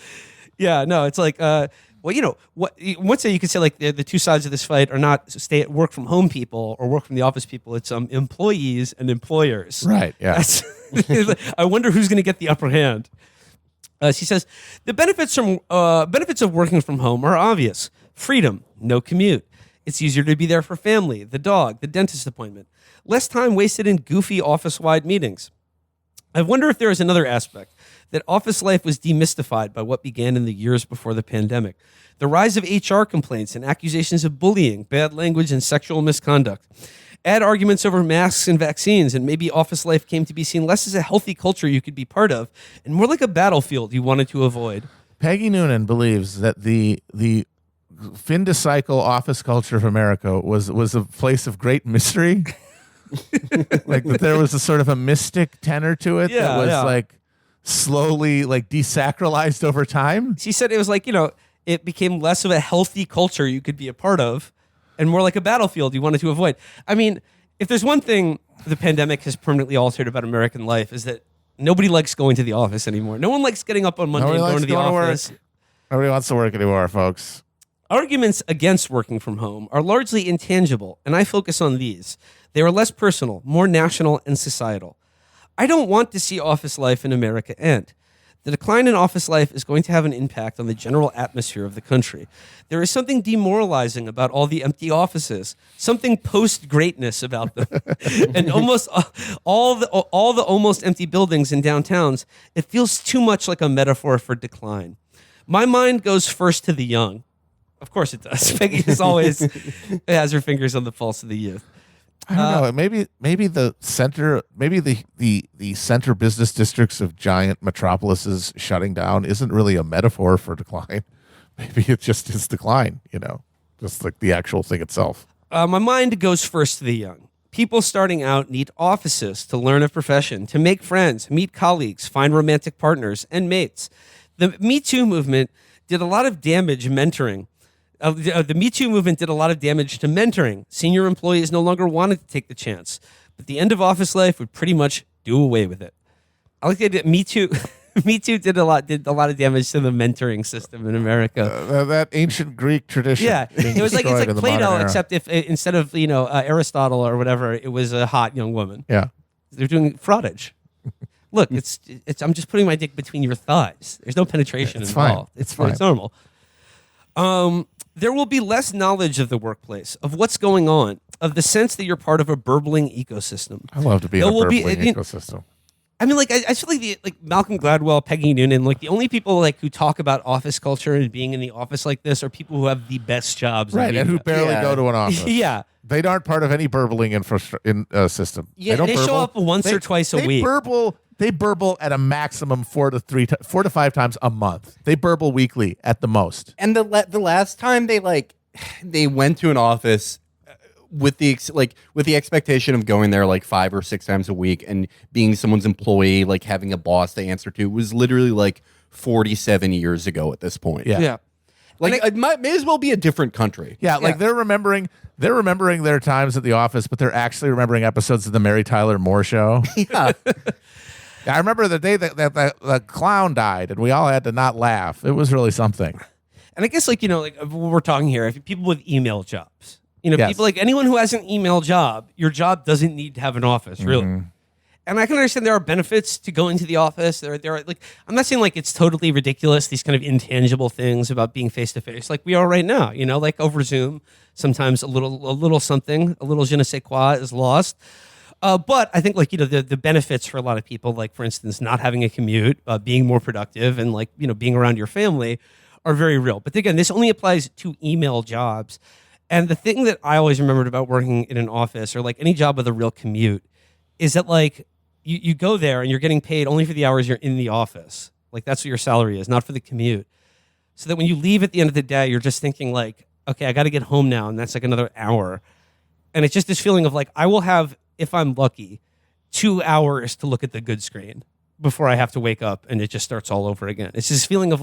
Yeah, no, it's like, one say you could say like the two sides of this fight are not work from home people or work from the office people. It's employees and employers. Right, yeah. I wonder who's going to get the upper hand. She says the benefits of working from home are obvious: freedom, no commute. It's easier to be there for family, the dog, the dentist appointment. Less time wasted in goofy office-wide meetings. I wonder if there is another aspect, that office life was demystified by what began in the years before the pandemic. The rise of HR complaints and accusations of bullying, bad language, and sexual misconduct. Add arguments over masks and vaccines, and maybe office life came to be seen less as a healthy culture you could be part of, and more like a battlefield you wanted to avoid. Peggy Noonan believes that the fin to cycle office culture of America was a place of great mystery. Like that there was a sort of a mystic tenor to it that was slowly desacralized over time. She said it was it became less of a healthy culture you could be a part of. and more like a battlefield you wanted to avoid. I mean, if there's one thing the pandemic has permanently altered about American life is that nobody likes going to the office anymore. No one likes getting up on Monday and going to the office. Nobody wants to work anymore, folks. Arguments against working from home are largely intangible, and I focus on these. They are less personal, more national and societal. I don't want to see office life in America end. The decline in office life is going to have an impact on the general atmosphere of the country. There is something demoralizing about all the empty offices, something post-greatness about them. And almost all the almost empty buildings in downtowns, it feels too much like a metaphor for decline. My mind goes first to the young. Of course it does. Peggy is always has her fingers on the pulse of the youth. I don't know. Maybe the center, the center business districts of giant metropolises shutting down isn't really a metaphor for decline. Maybe it just is decline. Just like the actual thing itself. My mind goes first to the young. People starting out need offices to learn a profession, to make friends, meet colleagues, find romantic partners, and mates. The Me Too movement did a lot of damage mentoring. The Me Too movement did a lot of damage to mentoring. Senior employees no longer wanted to take the chance, but the end of office life would pretty much do away with it. I like the idea. Me Too. Me Too did a lot of damage to the mentoring system in America. That ancient Greek tradition. Yeah, it was like it's like Plato, except if instead of Aristotle or whatever, it was a hot young woman. Yeah, they're doing fraudage. Look, it's. I'm just putting my dick between your thighs. There's no penetration involved. Fine. It's fine. It's normal. There will be less knowledge of the workplace, of what's going on, of the sense that you're part of a burbling ecosystem. I love to be in a burbling ecosystem. I mean, I feel like Malcolm Gladwell, Peggy Noonan, like the only people who talk about office culture and being in the office like this are people who have the best jobs, right? And who barely go to an office. Yeah, they aren't part of any burbling system. Yeah, they show up once or twice a week. They burble at a maximum 4 to 5 times a month. They burble weekly at the most. And the last time they went to an office with the expectation of going there 5 or 6 times a week and being someone's employee, having a boss they answer to, was literally 47 years ago at this point. Yeah. It may as well be a different country. Yeah, they're remembering their times at the office, but they're actually remembering episodes of the Mary Tyler Moore Show. Yeah. I remember the day that the clown died, and we all had to not laugh. It was really something. And I guess we're talking here, if people with email jobs, Yes. people anyone who has an email job, your job doesn't need to have an office, really. Mm-hmm. And I can understand there are benefits to going to the office. There are I'm not saying it's totally ridiculous, these kind of intangible things about being face to face, like we are right now. Over Zoom, sometimes a little something, a little je ne sais quoi is lost. But I think the benefits for a lot of people, for instance, not having a commute, being more productive, and being around your family, are very real. But again, this only applies to email jobs. And the thing that I always remembered about working in an office or any job with a real commute is that you go there and you're getting paid only for the hours you're in the office. That's what your salary is, not for the commute. So that when you leave at the end of the day, you're just thinking okay, I got to get home now, and that's another hour. And it's just this feeling of I will have, if I'm lucky, 2 hours to look at the good screen before I have to wake up and it just starts all over again. It's this feeling of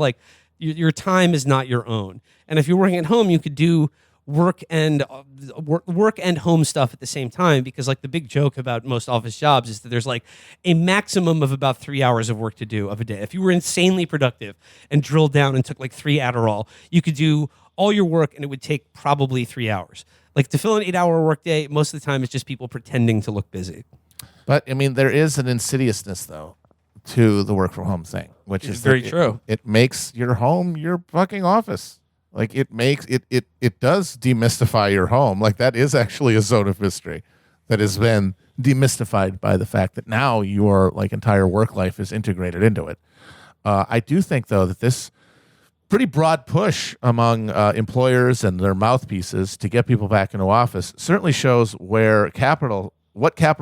your time is not your own. And if you're working at home, you could do work and home stuff at the same time, because the big joke about most office jobs is that there's a maximum of about 3 hours of work to do of a day. If you were insanely productive and drilled down and took 3 Adderall, you could do all your work and it would take probably 3 hours. To fill an 8-hour workday, most of the time it's just people pretending to look busy. But I mean, there is an insidiousness though to the work from home thing, which is very true. It makes your home your fucking office. It makes it does demystify your home. That is actually a zone of mystery that has been demystified by the fact that now your entire work life is integrated into it. I do think though that this pretty broad push among employers and their mouthpieces to get people back into office certainly shows what capital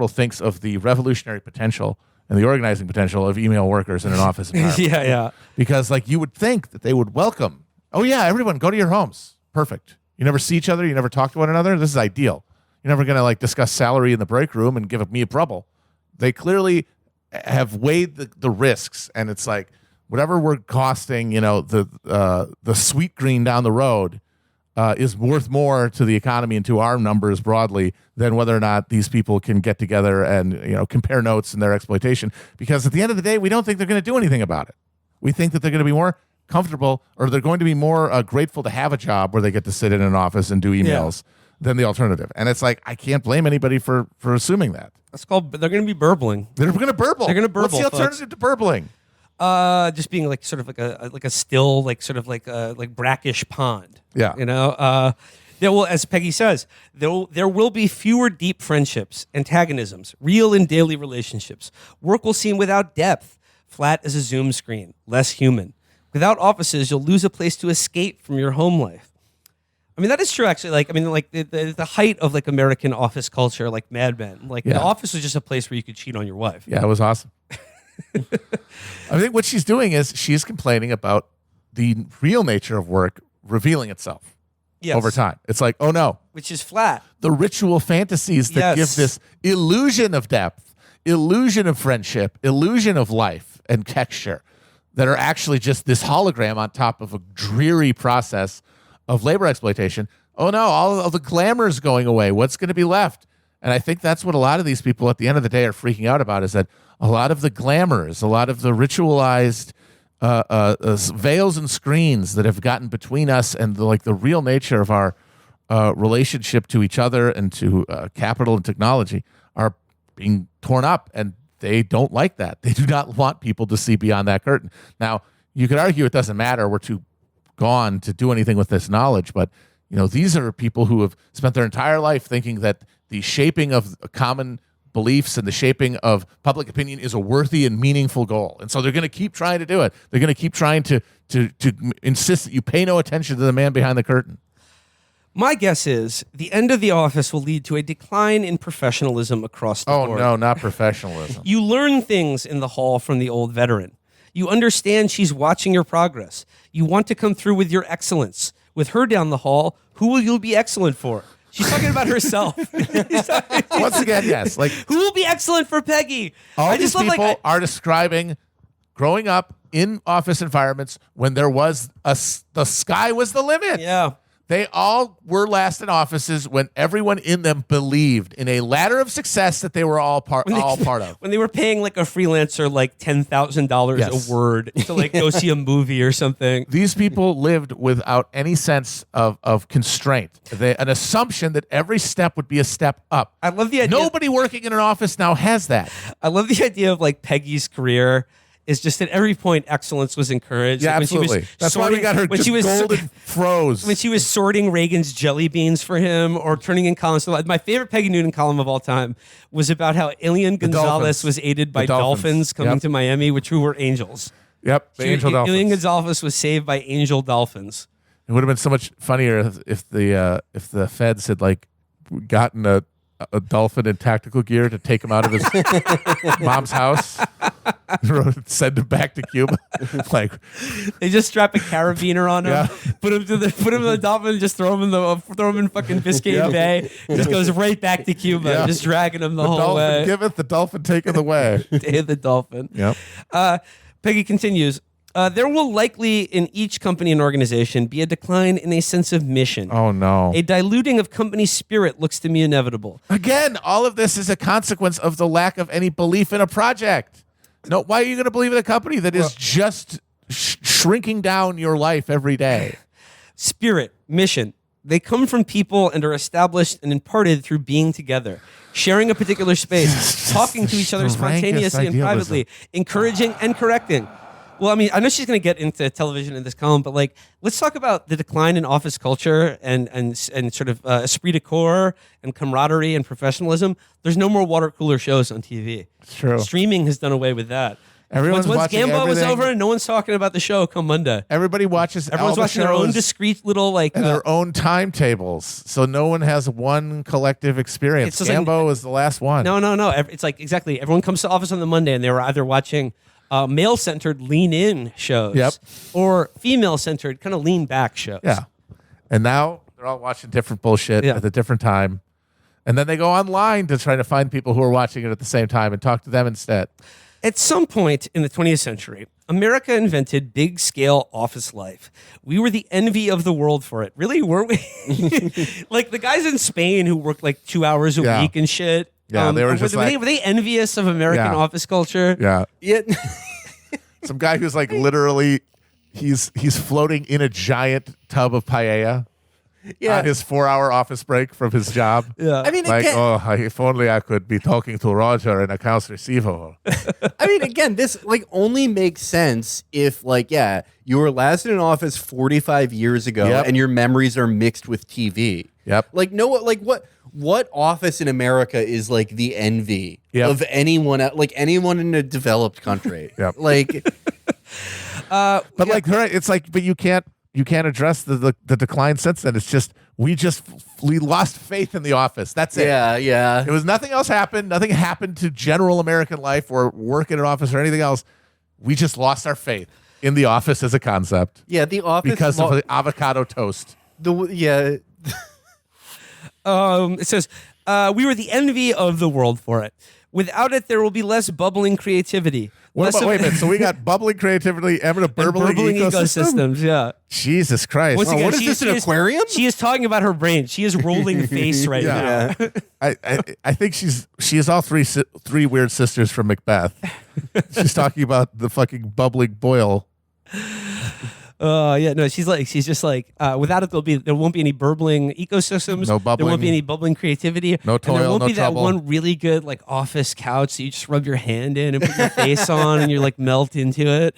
thinks of the revolutionary potential and the organizing potential of email workers in an office environment. Yeah. Because you would think that they would welcome, oh yeah, everyone go to your homes. Perfect. You never see each other. You never talk to one another. This is ideal. You're never going to discuss salary in the break room and give me a Burble. They clearly have weighed the risks, and it's whatever we're costing, the sweet green down the road, is worth more to the economy and to our numbers broadly than whether or not these people can get together and compare notes in their exploitation. Because at the end of the day, we don't think they're going to do anything about it. We think that they're going to be more comfortable, or they're going to be more grateful to have a job where they get to sit in an office and do emails than the alternative. And it's like, I can't blame anybody for assuming that. That's called. They're going to be burbling. They're going to burble. They're going to burble. What's the alternative to burbling? Just being like sort of like a still, like sort of like brackish pond. Yeah. There will, as Peggy says, there will be fewer deep friendships, antagonisms, real and daily relationships. Work will seem without depth, flat as a Zoom screen, less human. Without offices, you'll lose a place to escape from your home life. I mean, that is true, actually. The height of like American office culture, like Mad Men, the office was just a place where you could cheat on your wife. Yeah, it was awesome. I think what she's doing is she's complaining about the real nature of work revealing itself over time. It's like, oh no. Which is flat. The ritual fantasies that give this illusion of depth, illusion of friendship, illusion of life and texture that are actually just this hologram on top of a dreary process of labor exploitation. Oh no, all of the glamour is going away. What's going to be left? And I think that's what a lot of these people at the end of the day are freaking out about, is that a lot of the glamours, a lot of the ritualized veils and screens that have gotten between us and the real nature of our relationship to each other and to capital and technology are being torn up, and they don't like that. They do not want people to see beyond that curtain. Now, you could argue it doesn't matter. We're too gone to do anything with this knowledge, but these are people who have spent their entire life thinking that the shaping of common beliefs and the shaping of public opinion is a worthy and meaningful goal. And so they're going to keep trying to do it. They're going to keep trying to insist that you pay no attention to the man behind the curtain. My guess is the end of the office will lead to a decline in professionalism across the board. Oh, no, not professionalism. You learn things in the hall from the old veteran. You understand she's watching your progress. You want to come through with your excellence. With her down the hall, who will you be excellent for? She's talking about herself. Once again, yes. Like, who will be excellent for Peggy? All these people are describing growing up in office environments when there was the sky was the limit. Yeah. They all were last in offices when everyone in them believed in a ladder of success that they were all part of. When they were paying like a freelancer like $10,000 a word to go see a movie or something. These people lived without any sense of constraint. An assumption that every step would be a step up. I love the idea. Nobody working in an office now has that. I love the idea of like Peggy's career is just at every point excellence was encouraged. Yeah, like absolutely. That's why we got her golden froze. When she was sorting Reagan's jelly beans for him or turning in columns. My favorite Peggy Noonan column of all time was about how Elian Gonzalez was aided by dolphins coming to Miami, who were angels. Yep, the angel dolphins. Elian Gonzalez was saved by angel dolphins. It would have been so much funnier if the feds had gotten a dolphin in tactical gear to take him out of his mom's house, send him back to Cuba. They just strap a carabiner on him, put him in the dolphin, and just throw him in fucking Biscayne Bay. It just goes right back to Cuba, just dragging him the whole way. Giveth, the dolphin taketh away. Day of the dolphin. Yep. Peggy continues. There will likely in each company and organization be a decline in a sense of mission. Oh, no. A diluting of company spirit looks to me inevitable. Again, all of this is a consequence of the lack of any belief in a project. No, why are you going to believe in a company that is just shrinking down your life every day? Spirit, mission. They come from people and are established and imparted through being together, sharing a particular space, talking to each other spontaneously and privately, encouraging and correcting. Well, I mean, I know she's going to get into television in this column, but let's talk about the decline in office culture and sort of esprit de corps and camaraderie and professionalism. There's no more water cooler shows on TV. It's true. Streaming has done away with that. Once Gambo was over, no one's talking about the show come Monday. Everybody watches. Everyone's watching their own discrete little and their own timetables, so no one has one collective experience. Gambo is the last one. No. It's exactly. Everyone comes to office on the Monday, and they were either watching male-centered lean-in shows or female-centered kind of lean-back shows. Yeah. And now they're all watching different bullshit at a different time. And then they go online to try to find people who are watching it at the same time and talk to them instead. At some point in the 20th century, America invented big-scale office life. We were the envy of the world for it. Really, were we? Like the guys in Spain who worked like 2 hours a Yeah. week and shit. Yeah, they were just were they envious of American Yeah. office culture? Yeah. Yeah. Some guy who's like literally, he's floating in a giant tub of paella on his 4-hour office break from his job. Yeah. I mean, Like, again, if only I could be talking to Roger in accounts receivable. this like only makes sense if like, yeah, you were last in an office 45 years ago Yep. and your memories are mixed with TV. Yep. Like, no, like what office in America is like the envy Yep. of anyone, like anyone in a developed country? Yep. Like, But like, right, it's like, but you can't address the decline since then. It's just we lost faith in the office. That's it. yeah. It was nothing else happened. Nothing happened to general American life or work in an office or anything else. We just lost our faith in the office as a concept Yeah, the office because of the avocado toast. It says, we were the envy of the world for it. Without it, there will be less bubbling creativity. Wait a minute. So we got bubbling creativity and a burbling ecosystem? ecosystems. Yeah. Jesus Christ. Once again, what is she this, an she aquarium? She is talking about her brain. She is rolling face right Yeah. now. I think she is all three weird sisters from Macbeth. She's talking about the fucking bubbling boil. Yeah, no, she's just like, without it, there won't be any burbling ecosystems. No There bubbling. won't be any bubbling creativity. No And there toil, won't no be trouble. that one really good like office couch that you just rub your hand in and put your face on and you're like melt into it.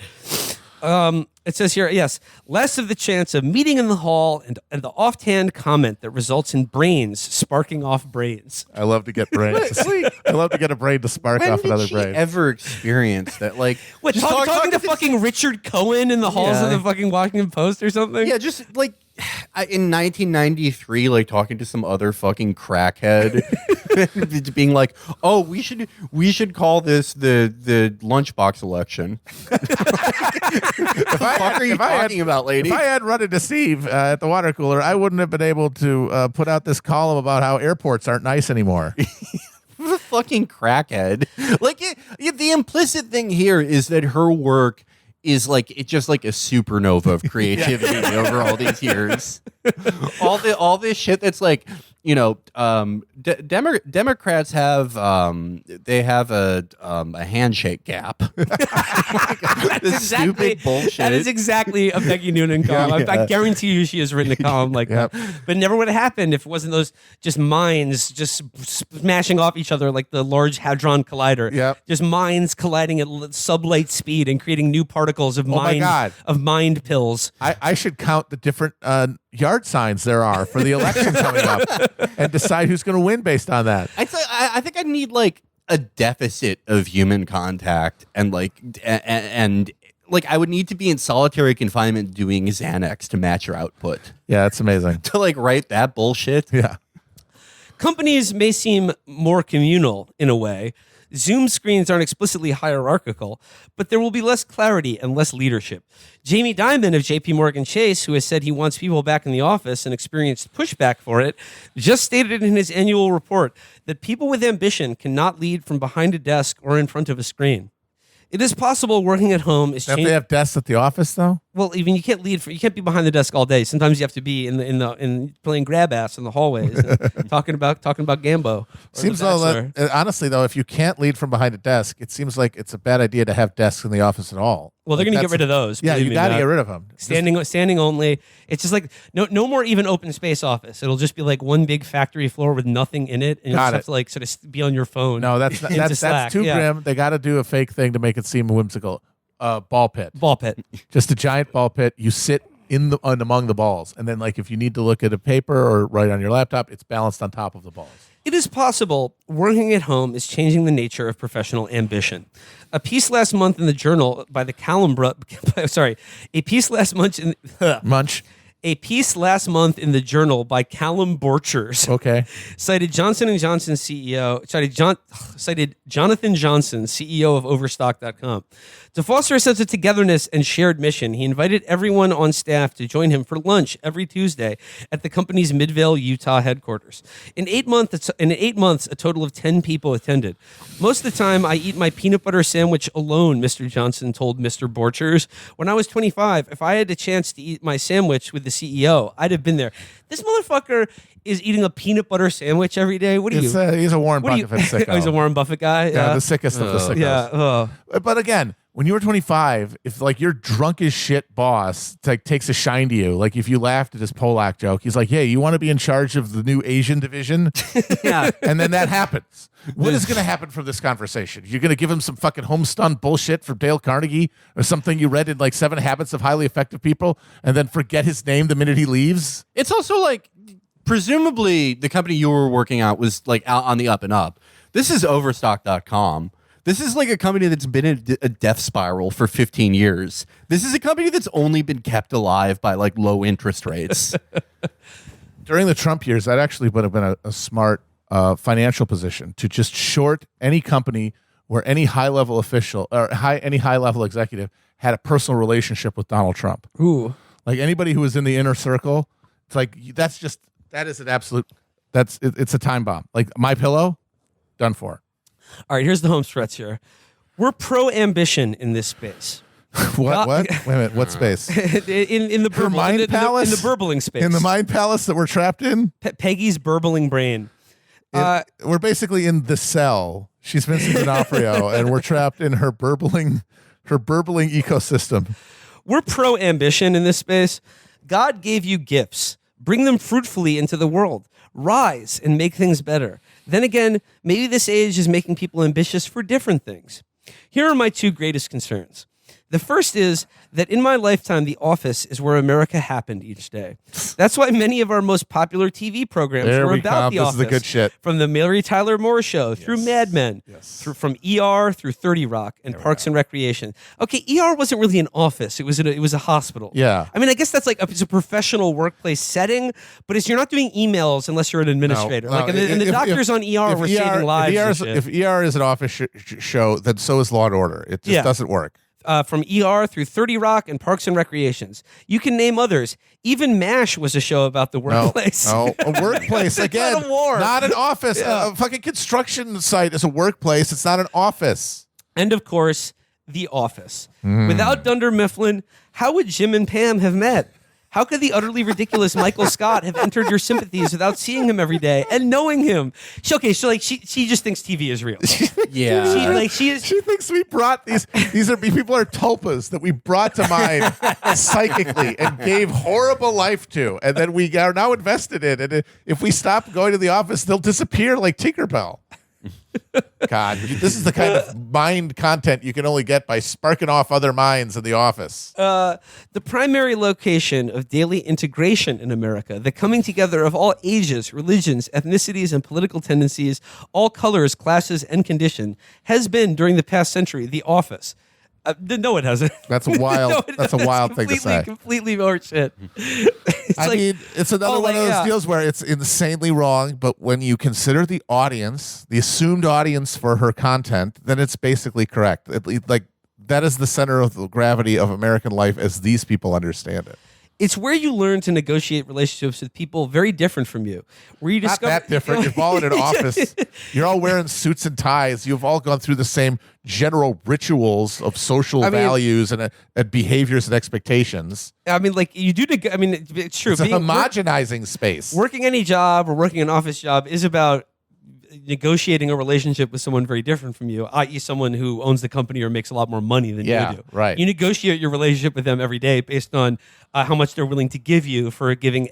It says here, yes, less of the chance of meeting in the hall and the offhand comment that results in brains sparking off brains. I love to get brains. I love to get a brain to spark When off did another she brain. ever experience that? Like, What, just talking to this- fucking Richard Cohen in the halls of Yeah. the fucking Washington Post or something? Yeah, just like in 1993, like talking to some other fucking crackhead, being like, "Oh, we should call this the lunchbox election." What the fuck are you talking about, lady? If I had run into Steve at the water cooler, I wouldn't have been able to put out this column about how airports aren't nice anymore. The fucking crackhead. Like the implicit thing here is that her work is like it's just like a supernova of creativity over all these years. All this shit that's like, you know, Democrats have they have a handshake gap. This stupid bullshit. That is exactly a Peggy Noonan column. I guarantee you she has written a column like that. But it never would have happened if it wasn't those just minds just smashing off each other like the Large Hadron Collider. Yep. Just minds colliding at sublight speed and creating new particles of my God. mind pills. I should count the different yard signs there are for the election coming up and decide who's going to win based on that. I think I need like a deficit of human contact and like I would need to be in solitary confinement doing Xanax to match your output Yeah, it's amazing. to like write that bullshit. Yeah. Companies may seem more communal in a way. Zoom screens aren't explicitly hierarchical, but there will be less clarity and less leadership. Jamie Dimon of JP Morgan Chase, who has said he wants people back in the office and experienced pushback for it, just stated in his annual report that people with ambition cannot lead from behind a desk or in front of a screen. It is possible working at home is Don't changing. they have desks at the office though? Well, even you can't lead. You can't be behind the desk all day. Sometimes you have to be in playing grab ass in the hallways, and talking about Gambo. or Seems The though Bachelor. that honestly though, if you can't lead from behind a desk, it seems like it's a bad idea to have desks in the office at all. Well, they're Like, going to get that's- rid of those. Yeah, believe you me, got to Matt. get rid of them. Standing only. It's just like no more even open space office. It'll just be like one big factory floor with nothing in it, and you Got just it. have to like sort of be on your phone. No, that's into that's Slack. too Yeah. grim. They got to do a fake thing to make it seem whimsical. Ball pit, Ball pit. just a giant ball pit. You sit in among the balls, and then like if you need to look at a paper or write on your laptop, it's balanced on top of the balls. It is possible working at home is changing the nature of professional ambition. A piece last month in the Journal by the a piece last month in Munch. A piece last month in the Journal by Callum Borchers Okay. cited Johnson & Johnson CEO, cited Jonathan Johnson, CEO of Overstock.com. To foster a sense of togetherness and shared mission, he invited everyone on staff to join him for lunch every Tuesday at the company's Midvale, Utah headquarters. In 8 months, a total of 10 people attended. Most of the time, I eat my peanut butter sandwich alone, Mr. Johnson told Mr. Borchers. When I was 25, if I had a chance to eat my sandwich with the CEO, I'd have been there. This motherfucker is eating a peanut butter sandwich every day. What are you? He's a Warren What are you- Buffett sicko. Oh, he's a Warren Buffett guy. Yeah, the sickest of the sickos. Yeah. Oh. But again, when you were 25, if like your drunk as shit boss like takes a shine to you, like if you laughed at his Polak joke, he's like, "Hey, you want to be in charge of the new Asian division?" Yeah. And then that happens. What is going to happen from this conversation? You're going to give him some fucking homespun bullshit from Dale Carnegie or something you read in like 7 Habits of Highly Effective People, and then forget his name the minute he leaves? It's also like, presumably the company you were working at was like out on the up and up. This is Overstock.com. This is like a company that's been in a death spiral for 15 years. This is a company that's only been kept alive by like low interest rates. During the Trump years, that actually would have been a smart financial position to just short any company where any high-level official or any high-level executive had a personal relationship with Donald Trump. Ooh. Like anybody who was in the inner circle, it's like that is an absolute. It's a time bomb. Like My Pillow, done for. All right, here's the home stretch here. We're pro-ambition in this space. What? Wait a minute. What space? in the Her mind in palace? the burbling space. In the mind palace that we're trapped in? Peggy's burbling brain. We're basically in the cell. She's Vincent D'Onofrio, and we're trapped in her burbling ecosystem. We're pro-ambition in this space. God gave you gifts. Bring them fruitfully into the world. Rise and make things better. Then again, maybe this age is making people ambitious for different things. Here are my 2 greatest concerns. The first is that in my lifetime, The Office is where America happened each day. That's why many of our most popular TV programs There were we about come. The This Office. is the good shit. From the Mary Tyler Moore Show through Mad Men, from ER through 30 Rock and Parks and Recreation. Okay, ER wasn't really an office; it was a hospital. Yeah. I mean, I guess that's like it's a professional workplace setting, but you're not doing emails unless you're an administrator. No, and the doctors on ER were saving lives. If ER is an office show, then so is Law and Order. It just doesn't work. From ER through 30 Rock and Parks and Recreations. You can name others. Even MASH was a show about the workplace. No, a workplace. Again, Not a war. not an office. Yeah. A fucking construction site is a workplace. It's not an office. And of course, The Office. Without Dunder Mifflin, how would Jim and Pam have met? How could the utterly ridiculous Michael Scott have entered your sympathies without seeing him every day and knowing him? She just thinks TV is real. Yeah. She thinks we brought these are people are tulpas that we brought to mind psychically and gave horrible life to, and then we are now invested in. And if we stop going to the office, they'll disappear like Tinkerbell. God, this is the kind of mind content you can only get by sparking off other minds in the office. The primary location of daily integration in America, the coming together of all ages, religions, ethnicities, and political tendencies, all colors, classes, and condition, has been during the past century The Office. No, it hasn't. That's a wild. That's a wild thing to say. Completely horseshit. It's another one of those deals where it's insanely wrong. But when you consider the audience, the assumed audience for her content, then it's basically correct. Like that is the center of the gravity of American life as these people understand it. It's where you learn to negotiate relationships with people very different from you. Where you Not discover that different. You're all in an office. You're all wearing suits and ties. You've all gone through the same general rituals of social values and behaviors and expectations. I mean, like you do. I mean, it's true. It's a homogenizing space. Working any job or working an office job is about negotiating a relationship with someone very different from you, i.e. someone who owns the company or makes a lot more money than you do. Right. You negotiate your relationship with them every day based on how much they're willing to give you for giving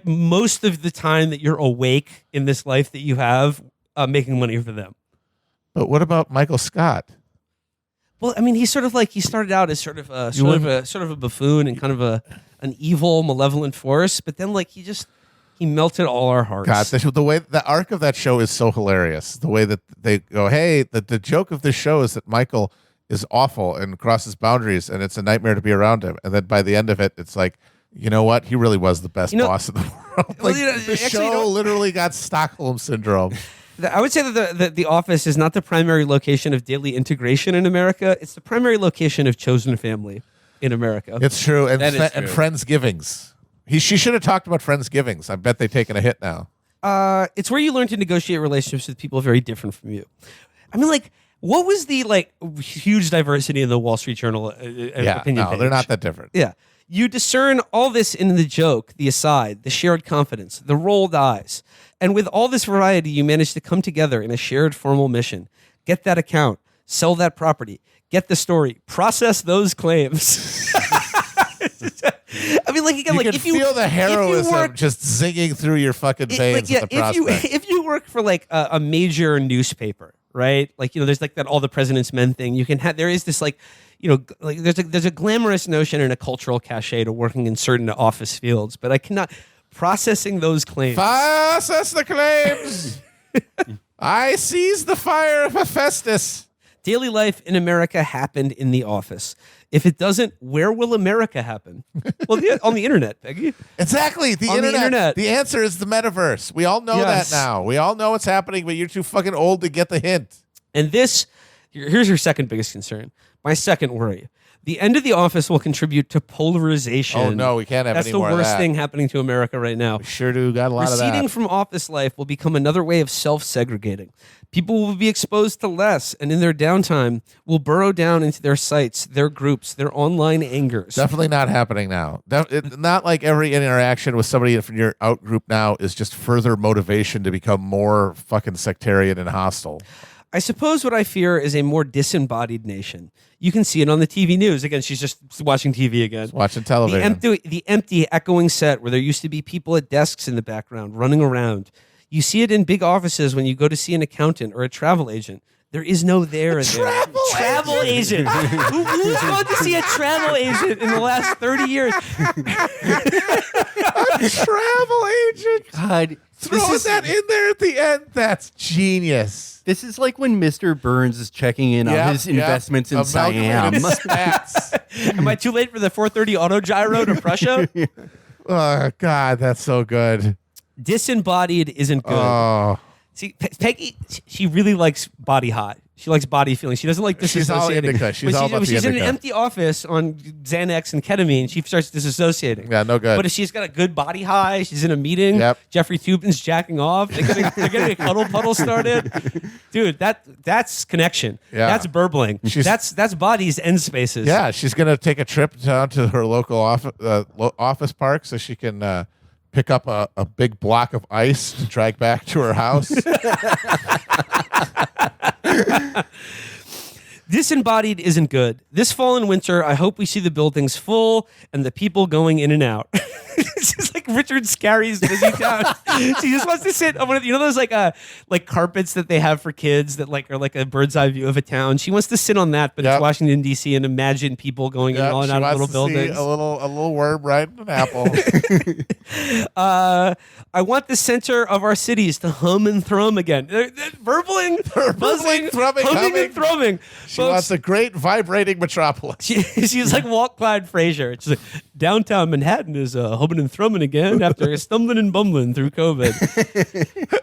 most of the time that you're awake in this life that you have, making money for them. But what about Michael Scott? Well, I mean, he started out as sort of a buffoon and kind of an evil, malevolent force, but then he melted all our hearts. God, the way the arc of that show is so hilarious. The way that they go, hey, the joke of this show is that Michael is awful and crosses boundaries, and it's a nightmare to be around him. And then by the end of it, it's like You know what? He really was the best boss in the world. Well, you know, the actually, show you know- literally got Stockholm syndrome. I would say that the office is not the primary location of daily integration in America. It's the primary location of chosen family in America. It's true, and That is and true. Friendsgivings. She should have talked about Friendsgivings. I bet they've taken a hit now. It's where you learn to negotiate relationships with people very different from you. I mean, like, what was the huge diversity in the Wall Street Journal opinion no, page? they're not that different. Yeah. You discern all this in the joke, the aside, the shared confidence, the rolled eyes. And with all this variety, you manage to come together in a shared formal mission. Get that account, sell that property, get the story, process those claims. I mean, like, again, You like can if you feel the heroism work, just zinging through your fucking veins with the prospect. if you work for like a major newspaper, right? Like, you know, there's like that All the President's Men thing. You can have, there is this like, you know, like there's a glamorous notion and a cultural cachet to working in certain office fields, but I cannot processing those claims. Process the claims. I seized the fire of Hephaestus. Daily life in America happened in the office. If it doesn't, where will America happen? Well, yeah, on the internet, Peggy. Exactly. The On the internet. The answer is the metaverse. We all know Yes. that now. We all know what's happening, but you're too fucking old to get the hint. And this, here's your second biggest concern. My second worry. The end of the office will contribute to polarization. Oh, no, we can't have That's any the more of worst that. thing happening to America right now. We sure do got a lot of Receding that. from office life will become another way of self-segregating. People will be exposed to less, and in their downtime, will burrow down into their sites, their groups, their online angers. Definitely not happening now. Not like every interaction with somebody from your out group now is just further motivation to become more fucking sectarian and hostile. I suppose what I fear is a more disembodied nation. You can see it on the TV news. Again, she's just watching TV again. Watching television. The empty, echoing set where there used to be people at desks in the background running around. You see it in big offices when you go to see an accountant or a travel agent. There is no there in there. Travel agent. Who's gone to see a travel agent in the last 30 years? Travel agent. God, Throwing that in there at the end. That's genius. this is like when Mr. Burns is checking in on his investments in Siam. Amalgamated stats. Am I too late for the 430 autogyro to Prussia? Oh, God, that's so good. Disembodied isn't good. Oh, See, Peggy, she really likes body hot. She likes body feeling. She doesn't like She's all disassociating. indica. She's When all about the she's in an indica. empty office on Xanax and ketamine, she starts disassociating. yeah, no good. But if she's got a good body high, she's in a meeting. Yep. Jeffrey Tubin's jacking off. They're getting a cuddle puddle started. Dude, that's connection. Yeah. That's burbling. She's- That's bodies end spaces. Yeah, she's going to take a trip down to her local office park so she can pick up a big block of ice to drag back to her house. Disembodied isn't good. This fall and winter, I hope we see the buildings full and the people going in and out. It's just like Richard Scarry's busy town. She just wants to sit on one of those like carpets that they have for kids that like are like a bird's eye view of a town. She wants to sit on that, but Yep. it's Washington D.C. and imagine people going in Yep, and she out of wants little to see buildings. a little worm riding an apple. I want the center of our cities to hum and thrum again. They're burbling, buzzing, thrumming, humming humming. and thrumming. She Folks, wants a great vibrating metropolis. she's like Walt Clyde Frazier. She's like, downtown Manhattan is humming and thrumming again after stumbling and bumbling through COVID.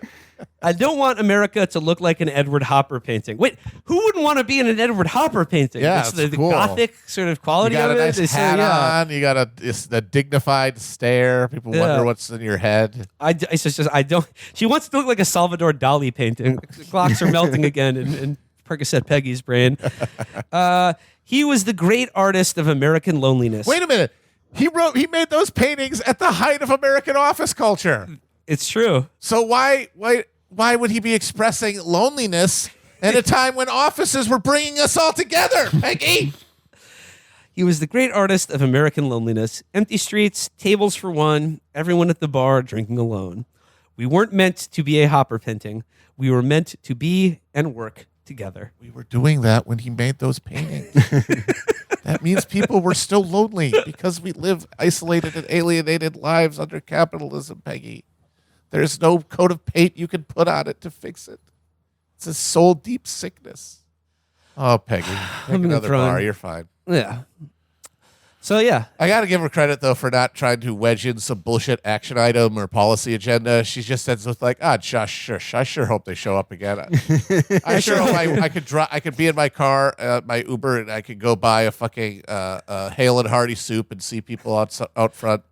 I don't want America to look like an Edward Hopper painting. Wait, who wouldn't want to be in an Edward Hopper painting? Yeah, It's it's the cool. gothic sort of You quality got of a it. nice It's, hat yeah. on. You got a dignified stare. People Yeah. wonder what's in your head. I don't. She wants to look like a Salvador Dali painting. The clocks are melting again in Percocet Peggy's brain. He was the great artist of American loneliness. Wait a minute. He made those paintings at the height of American office culture. It's true. So why would he be expressing loneliness at a time when offices were bringing us all together, Peggy? He was the great artist of American loneliness. Empty streets, tables for one, everyone at the bar drinking alone. We weren't meant to be a Hopper painting. We were meant to be and work together. We were doing that when he made those paintings. That means people were still lonely because we live isolated and alienated lives under capitalism, Peggy. There's no coat of paint you can put on it to fix it. It's a soul deep sickness. Oh, Peggy, take I'm another throwing- bar. You're fine. Yeah. So yeah, I got to give her credit though for not trying to wedge in some bullshit action item or policy agenda. She just says with like, I sure hope they show up again. I sure hope I could be in my car, my Uber, and I could go buy a fucking Hale and Hearty soup and see people out front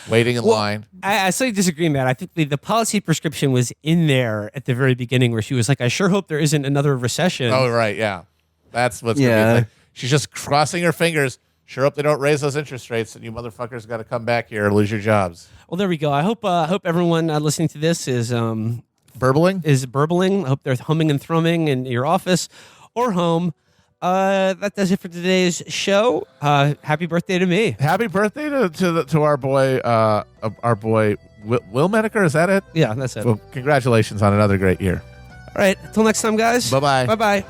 waiting in line. I slightly disagree, Matt. I think the policy prescription was in there at the very beginning where she was like, I sure hope there isn't another recession. Oh, right, yeah. That's what's going to be like. She's just crossing her fingers. Sure hope they don't raise those interest rates and you motherfuckers got to come back here or lose your jobs. Well, there we go. I hope everyone listening to this is Burbling? burbling. I hope they're humming and thrumming in your office or home. That does it for today's show. Happy birthday to me. Happy birthday to our boy Will Menaker. Is that it? Yeah, that's it. Well, congratulations on another great year. All right. Until next time, guys. Bye-bye. Bye-bye.